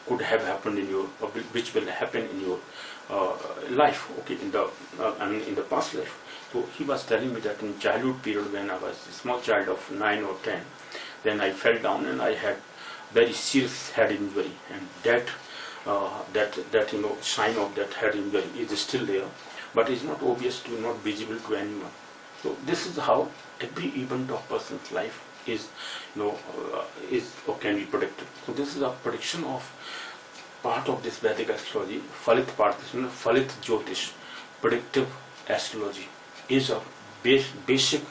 Speaker 1: could have happened in your, or which will happen in your life, okay, in the past life. So he was telling me that in childhood period, when I was a small child of 9 or 10, then I fell down and I had very serious head injury, and that sign of that head injury is still there, but is not obvious to, not visible to anyone. So this is how every event of person's life is or can be predicted. So this is a prediction of part of this Vedic astrology. Falit part, Falit Jyotish, predictive astrology, is a basic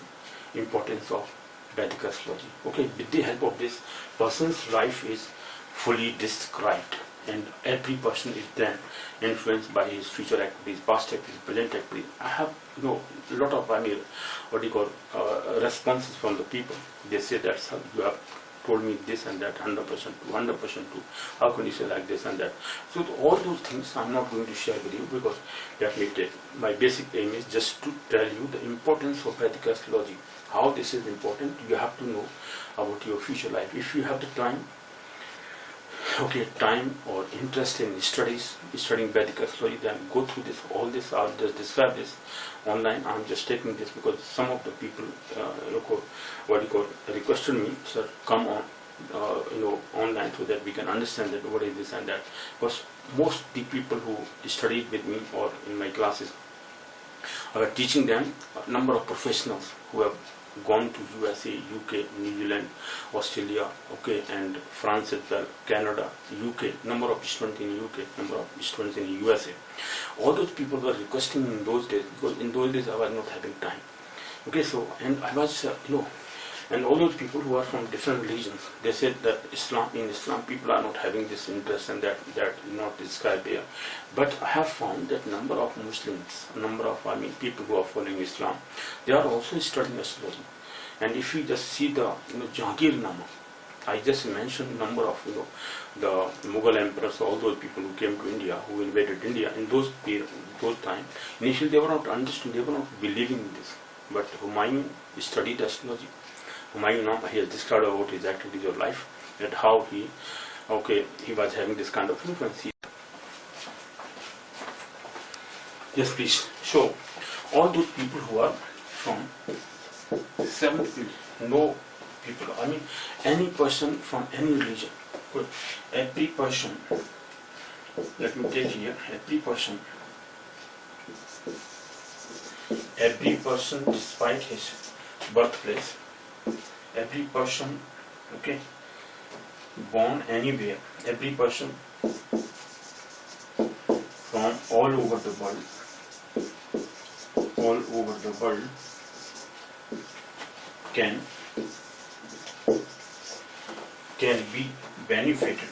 Speaker 1: importance of Vedic astrology. Okay, with the help of this, person's life is fully described, and every person is then influenced by his future activities, past activities, present activities. I have a lot of responses from the people. They say that, sir, you have told me this and that, 100% true. How can you say like this and that? So all those things I'm not going to share with you, because definitely my basic aim is just to tell you the importance of Vedic astrology. How this is important, you have to know about your future life. If you have the time, time or interest in studying Vedic astrology, then go through this. All this, I'll just describe this online. I'm just taking this because some of the people, requested me, sir, come on, online, so that we can understand that what is this and that. Because most the people who studied with me or in my classes, I was teaching them a number of professionals who have gone to USA, UK, New Zealand, Australia, okay, and France as well, Canada, UK, number of students in UK, number of students in USA. All those people were requesting in those days, because in those days I was not having time. Okay, so, and I was, and all those people who are from different religions, they said that in Islam people are not having this interest, and that is not described here. But I have found that number of Muslims, people who are following Islam, they are also studying astrology. And if you just see the Jahangir Nama, I just mentioned number of the Mughal emperors, all those people who came to India, who invaded India in those times. Initially they were not understood, they were not believing in this. But Humayun studied astrology. Humayun, he has described about his activities of life, and how he was having this kind of influence. Yes, please. So, all those people who are from 7th field, no people, I mean, any person from any religion, good. Every person, let me take here, every person despite his birthplace, every person, okay, born anywhere, every person from all over the world, can be benefited,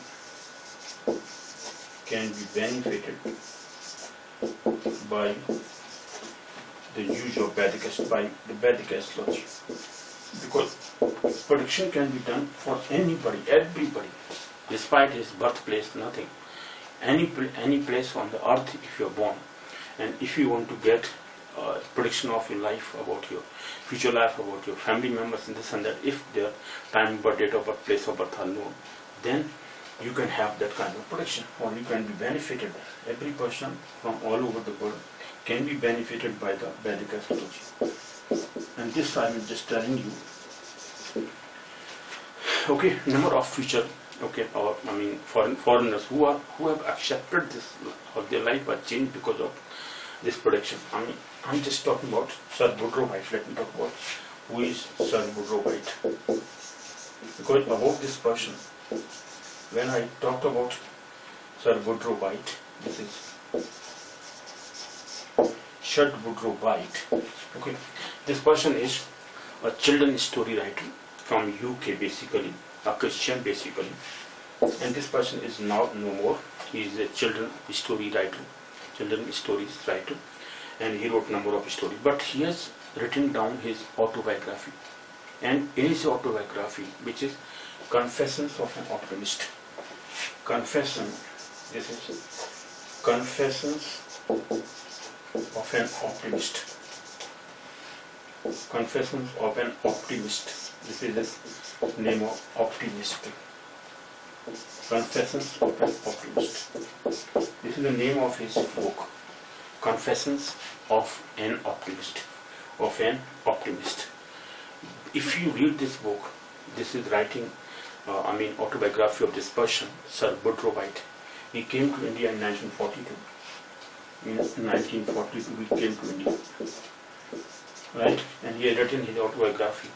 Speaker 1: by the use of Vedic astrology, because prediction can be done for anybody, everybody, despite his birthplace, nothing. Any place on the earth, if you are born, and if you want to get prediction of your life, about your future life, about your family members, and this and that, if their time, birth, date of birth, place of birth are known, then you can have that kind of prediction, or you can be benefited. Every person from all over the world can be benefited by the Vedic astrology. And this I am just telling you. Okay, number of future, okay, or I mean foreigners who have accepted this, or their life was changed because of this prediction. I mean, I'm just talking about Sir Woodrow White. Let me talk about who is Sir Woodrow White. Because about this person, when I talked about Sir Woodrow White, this is Sir Woodrow White. Okay, this person is a children's story writer from UK, basically a Christian, basically, and this person is now no more. He is a children's stories writer, and he wrote a number of stories. But he has written down his autobiography, and in his autobiography, which is Confessions of an Optimist. This is Confessions of an Optimist. Confessions of an Optimist. This is the name of optimist. Confessions of an Optimist. This is the name of his book. Confessions of an Optimist. If you read this book, this is writing, autobiography of this person, Sir Woodrow White. He came to India in 1942. In 1942, he came to India, right? And he had written his autobiography,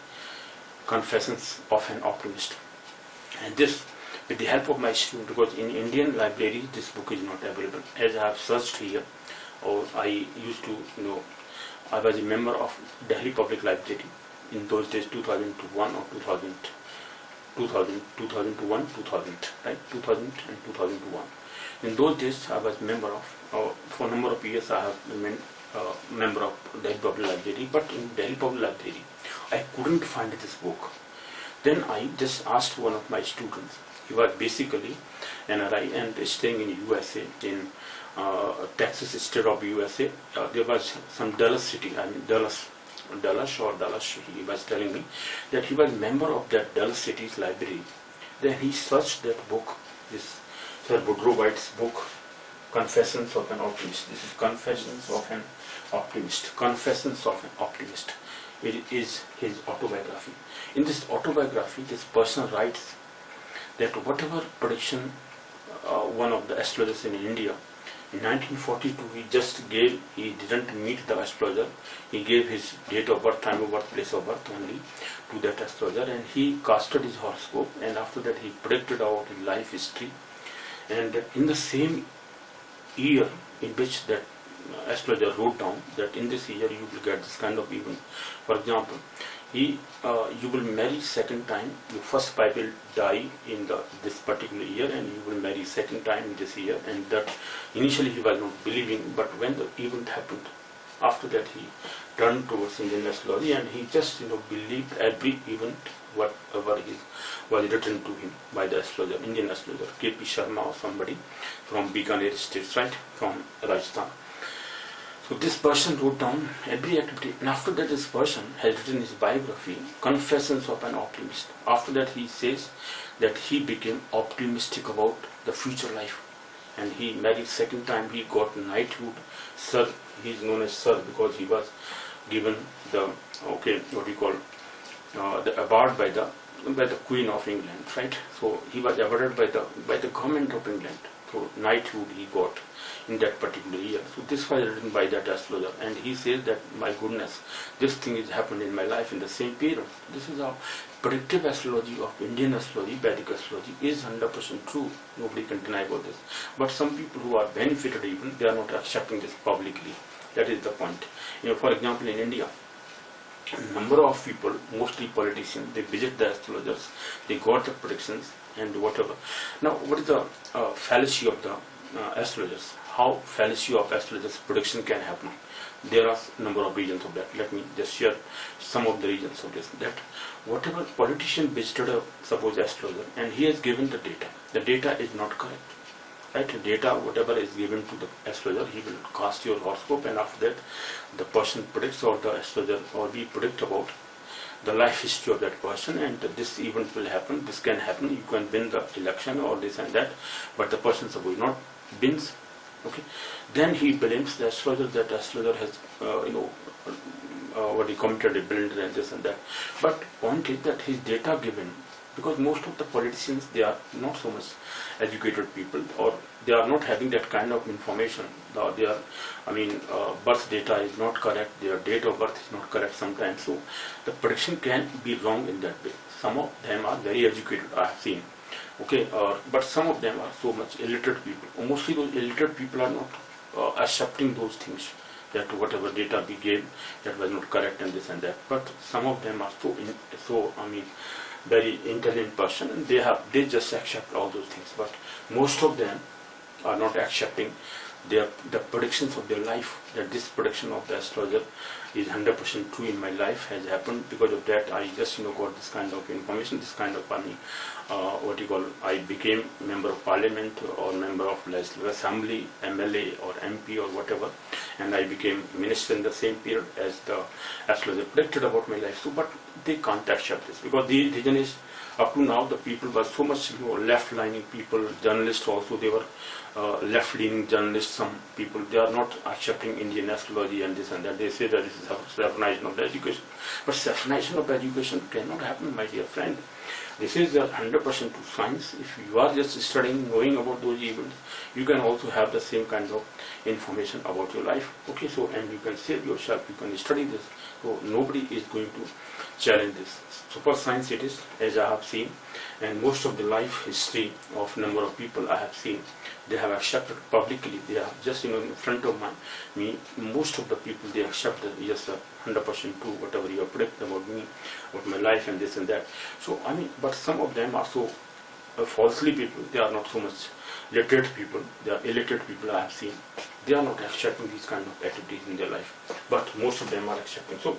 Speaker 1: Confessions of an Optimist. And this, with the help of my student, because in Indian library this book is not available. As I have searched here, or I used to, I was a member of Delhi Public Library in those days, 2001 or 2000, right? 2000 and 2001. In those days, I was member of, for a number of years, I have been member of Delhi Public Library. But in Delhi Public Library, I couldn't find this book. Then I just asked one of my students. He was basically NRI and staying in USA, in Texas state of USA. There was some Dallas city, Dallas, he was telling me that he was member of that Dallas city's library. Then he searched that book, this Sir Woodrow White's book, Confessions of an Optimist. This is Confessions of an Optimist. Confessions of an Optimist. It is his autobiography. In this autobiography, this person writes that whatever prediction one of the astrologers in India, in 1942, he didn't meet the astrologer. He gave his date of birth, time of birth, place of birth only to that astrologer, and he casted his horoscope, and after that he predicted about his life history. And in the same year in which that astrologer wrote down that in this year you will get this kind of event. For example, you will marry second time, your first wife will die in this particular year, and you will marry second time in this year. And that initially he was not believing, but when the event happened, after that he turned towards Indian astrology, and he just believed every event whatever was written to him by the astrologer, Indian astrologer, K.P. Sharma or somebody from Bikaner states, right, from Rajasthan. So this person wrote down every activity, and after that this person has written his biography, Confessions of an Optimist. After that he says that he became optimistic about the future life. and he married second time. He got knighthood. Sir, he is known as Sir because he was given the the award by the Queen of England, right? So he was awarded by the government of England. So knighthood he got in that particular year. So this was written by that astrologer, and he says that, my goodness, this thing has happened in my life in the same period. This is how predictive astrology of Indian astrology, Vedic astrology, is 100% true. Nobody can deny about this. But some people who are benefited even, they are not accepting this publicly. That is the point. For example, in India, a number of people, mostly politicians, they visit the astrologers, they got the predictions and whatever. Now, what is the fallacy of the astrologers? How fallacy of astrologers prediction can happen? There are a number of reasons of that. Let me just share some of the reasons of this. That whatever politician visited a supposed astrologer and he has given the data is not correct. Right? Data, whatever is given to the astrologer, he will cast your horoscope, and after that the person predicts, or the astrologer or we predict about the life history of that person, and this event will happen, this can happen, you can win the election or this and that, but the person suppose not wins, okay, then he blames the astrologer, that astrologer has what he committed a blunder and this and that. But point is that his data given, because most of the politicians, they are not so much educated people, or they are not having that kind of information. Birth data is not correct, their date of birth is not correct sometimes, so the prediction can be wrong in that way. Some of them are very educated, I have seen, okay, but some of them are so much illiterate people. Mostly those illiterate people are not accepting those things, that whatever data we gave, that was not correct and this and that. But some of them are very intelligent person, and they just accept all those things. But most of them are not accepting the predictions of their life, that this prediction of the astrologer is 100% true in my life, has happened. Because of that, I just got this kind of information, this kind of I became member of parliament or member of legislative assembly, MLA or MP or whatever, and I became minister in the same period as the astrologer predicted about my life. So, but they can't accept this, because the reason is, up to now the people were so much left-leaning people, journalists also, they were left-leaning journalists. Some people, they are not accepting Indian astrology and this and that. They say that this is saffronization of the education. But saffronization of education cannot happen, my dear friend. This is 100% to science. If you are just studying, knowing about those events, you can also have the same kind of information about your life. Okay, so, and you can save yourself, you can study this. So nobody is going to challenge this. Super science it is, as I have seen, and most of the life history of number of people I have seen, they have accepted publicly. They are just in front of me. Most of the people, they accept that yes, 100% true, whatever you have predicted about me, about my life and this and that. So but some of them are so falsely people. They are not so much literate people. They are illiterate people I have seen. They are not accepting these kind of activities in their life. But most of them are accepting. So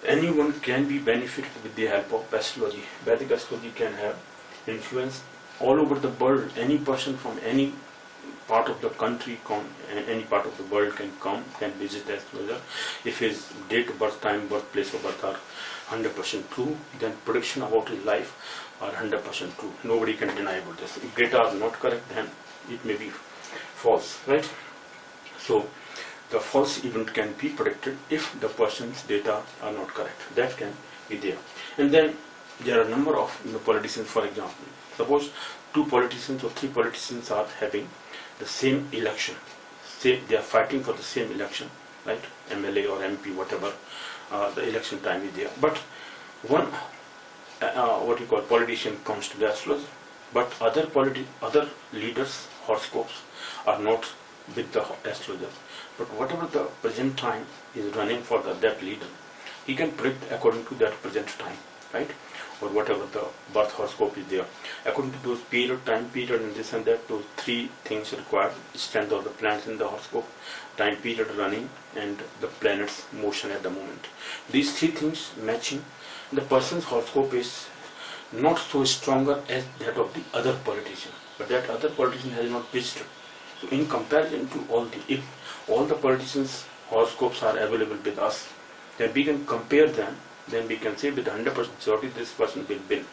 Speaker 1: anyone can be benefited with the help of astrology. Vedic astrology can have influence all over the world. Any person from any part of the country, any part of the world can visit the astrologer. If his date of birth, time, birthplace of birth are 100% true, then prediction about his life are 100% true. Nobody can deny about this. If data are not correct, then it may be false, right? So the false event can be predicted if the person's data are not correct. That can be there. And then there are a number of politicians, for example. Suppose 2 politicians or 3 politicians are having the same election. Say they are fighting for the same election, right? MLA or MP, whatever, the election time is there. But one, politician comes to the astrologer, but other leaders' horoscopes are not with the astrologer. But whatever the present time is running for that leader, he can predict according to that present time, right? Or whatever the birth horoscope is there. According to those time period and this and that, those 3 things required: strength of the planets in the horoscope, time period running, and the planets' motion at the moment. These 3 things matching, the person's horoscope is not so stronger as that of the other politician. But that other politician has not visited. So in comparison to if all the politicians' horoscopes are available with us, then we can compare them, then we can say with 100% certainty this person will win.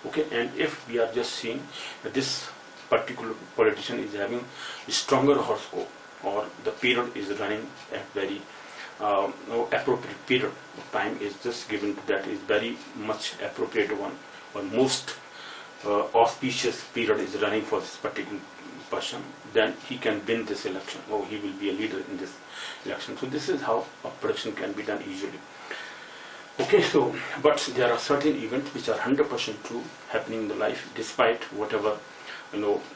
Speaker 1: Okay, and if we are just seeing that this particular politician is having a stronger horoscope, or the period is running at very appropriate period of time is just given to that is very much appropriate one, or most auspicious period is running for this particular person, then he can win this election, or he will be a leader in this election. So this is how a prediction can be done easily. Okay, so but there are certain events which are 100% true happening in the life, despite whatever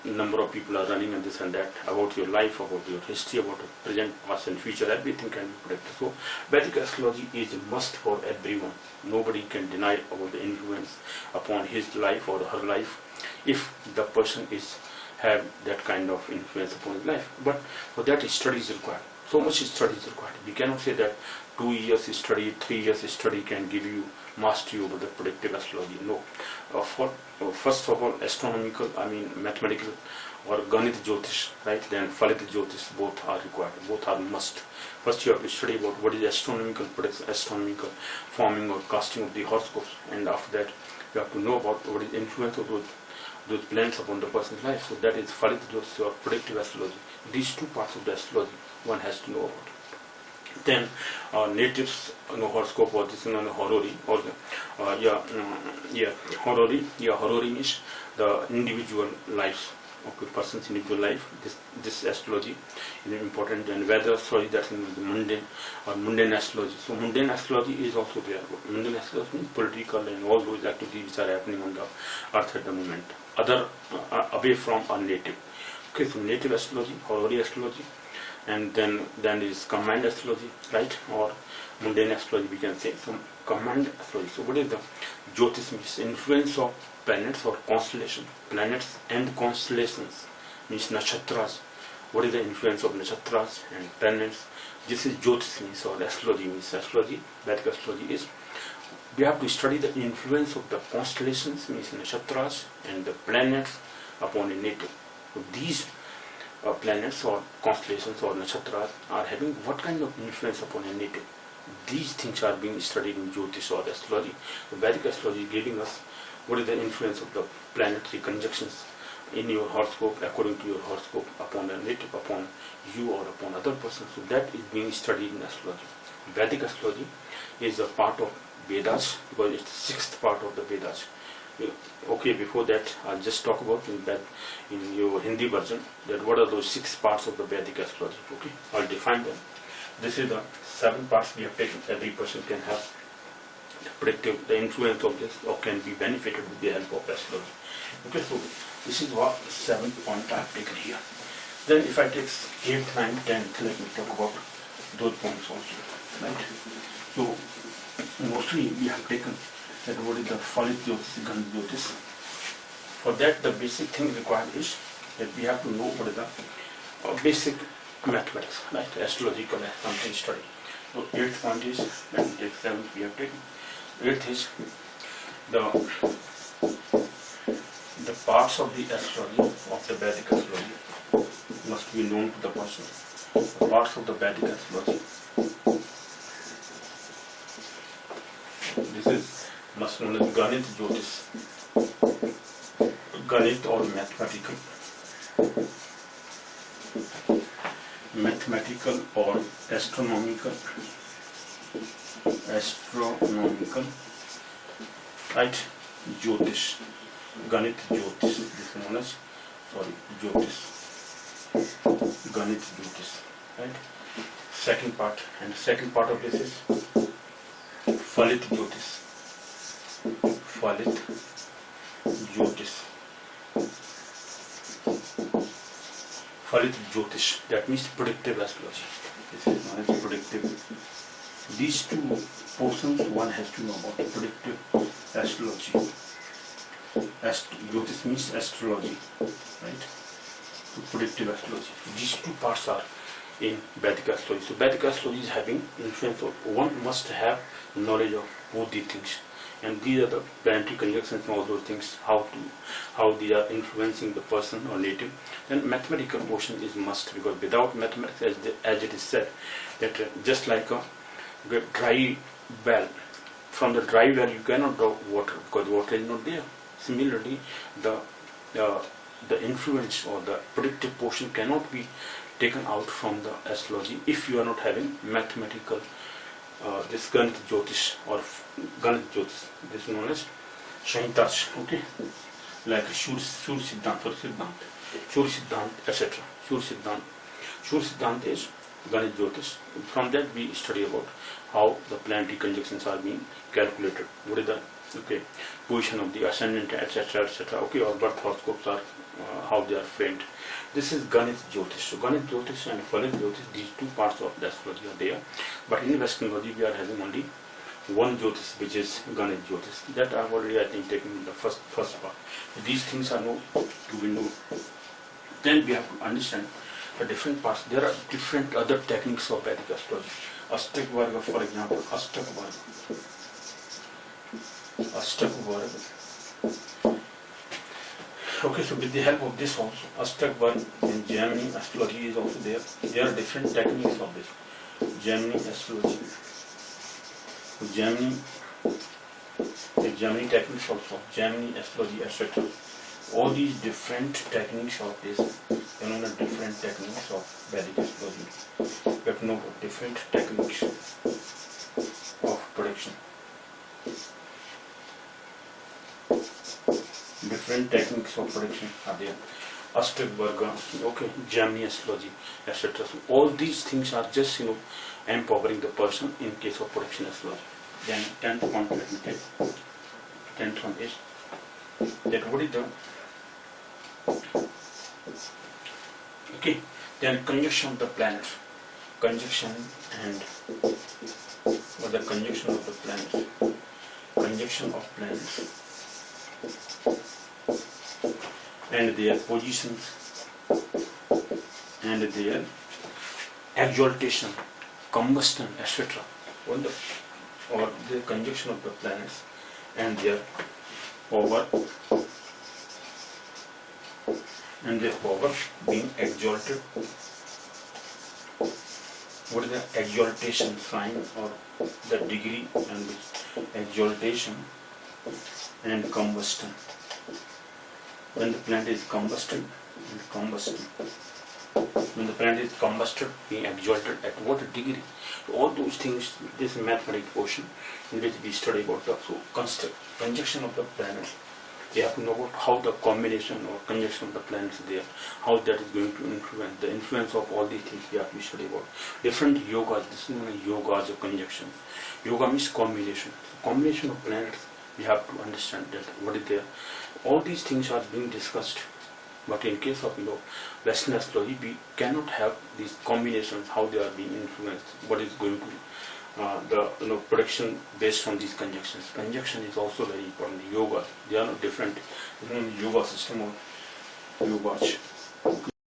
Speaker 1: number of people are running and this and that about your life, about your history, about your present, past and future. Everything can be predicted. So Vedic astrology is a must for everyone. Nobody can deny about the influence upon his life or her life if the person is have that kind of influence upon his life. But for that study is required. So much study is required. We cannot say that 2 years study, 3 years study can give you mastery over the predictive astrology. No. First of all, astronomical, mathematical, or Ganit Jyotish, right? Then Phalit Jyotish, both are required. Both are must. First you have to study about what is astronomical prediction, astronomical forming or casting of the horoscopes, and after that you have to know about what is influence of those planets upon the person's life. So that is Phalit Jyotish or predictive astrology. These two parts of the astrology one has to know about. Then natives horoscope, or this horary, or horary means the individual lives of a person's individual life. This astrology is important. And weather astrology, that's the mundane or mundane astrology. So mundane astrology is also there. Mundane astrology means political and all those activities which are happening on the earth at the moment, away from our native. Okay, so native astrology, horary astrology, and then is command astrology, right? Or mundane astrology, we can say. So command astrology. So what is the Jyotish means? Influence of planets or constellations. Planets and constellations means nakshatras. What is the influence of nakshatras and planets? This is Jyotish means, or astrology means. Astrology, Vedic astrology is, we have to study the influence of the constellations means nakshatras and the planets upon a native. So these planets or constellations or nakshatras are having what kind of influence upon a native. These things are being studied in Jyotish or astrology. The Vedic astrology is giving us what is the influence of the planetary conjunctions in your horoscope, according to your horoscope, upon a native, upon you or upon other persons. So that is being studied in astrology. Vedic astrology is a part of Vedas because it's the sixth part of the Vedas. Okay, before that I'll just talk about in your Hindi version that what are those 6 parts of the Vedic astrology. Okay, I'll define them. This is the 7 parts we have taken. Every person can have the predictive, the influence of this, or can be benefited with the help of astrology. Okay, so this is what 7 points I have taken here. Then if I take 8th, 9th, 10th, let me talk about those points also. Right? So mostly we have taken that what is the Phalit Jyotish, Ganit Jyotish. For that, the basic thing required is that we have to know what is the basic mathematics, right? Astrological something study. So 8th point is, let me take 7th we have taken. 8th is the parts of the astrology, of the Vedic astrology, must be known to the person. The parts of the Vedic astrology. This is must known as Ganit Jyotish. Ganit or mathematical or astronomical, right? Jyotish, Ganit Jyotish. This is known as Jyotish, Ganit Jyotish, right? Second part, and the second part of this is Phalit Jyotish. Phalit Jyotish. Phalit Jyotish, that means predictive astrology. This is known as predictive. These two portions one has to know about predictive astrology. Jyotish means astrology, right? So predictive astrology. These two parts are in Vedic astrology. So Vedic astrology is having influence of, one must have knowledge of both these things. And these are the planetary conjunctions and all those things, how they are influencing the person or native. Then mathematical portion is must, because without mathematics, as it is said, that just like a dry well, from the dry well you cannot draw water because water is not there. Similarly, the the influence or the predictive portion cannot be taken out from the astrology if you are not having mathematical this Ganit Jyotish or Ganit Jyotish. This is known as Shahitaj, okay, like Shur Siddhant, Shur Siddhant, etc. Shur Siddhant is Ganit Jyotish. From that we study about how the planetary conjunctions are being calculated. What is the position of the ascendant, etc., etc. Okay, or birth horoscopes are how they are framed. This is Ganit Jyotish. So Ganit Jyotish and Phalit Jyotish, these two parts of the astrology are there. But in Western astrology we are having only one Jyotish, which is Ganit Jyotish. That I have already, I think, taken in the first part. These things are to be known. Then we have to understand the different parts. There are different other techniques of Vedic astrology. Ashtak Varga, for example, Ashtak Varga. Okay, so with the help of this also, Ashtak Varga in Gemini astrology is also there. There are different techniques of this. Gemini astrology. The Gemini techniques also, Gemini astrology, etc. All these different techniques of this, different techniques of Vedic astrology. You have to know different techniques of prediction. Different techniques of prediction are there. Ashtak Varga, okay, Gemini astrology, etc. So all these things are just empowering the person in case of prediction astrology. Then 10th one, let me take. 10th one is that what is the then conjunction of the planets. Conjunction and what the conjunction of the planets. Conjunction of planets and their positions and their exaltation, combustion, etc. Or the conjunction of the planets and their power being exalted. What is the exaltation sign or the degree and which exaltation and combustion? When the planet is combusted and combustion. When the planet is combusted, being exalted at what degree? So all those things, this mathematical portion in which we study about the conjunction of the planets. We have to know about how the combination or conjunction of the planets is there, how that is going to influence, the influence of all these things we have to study about. Different yogas, this is known as yogas or conjunction. Yoga means combination. So combination of planets, we have to understand that what is there. All these things are being discussed, but in case of Western astrology, we cannot have these combinations, how they are being influenced, what is going to the prediction based on these conjunctions. Conjunction is also very important. Yoga, they are not different. Yoga system or yoga.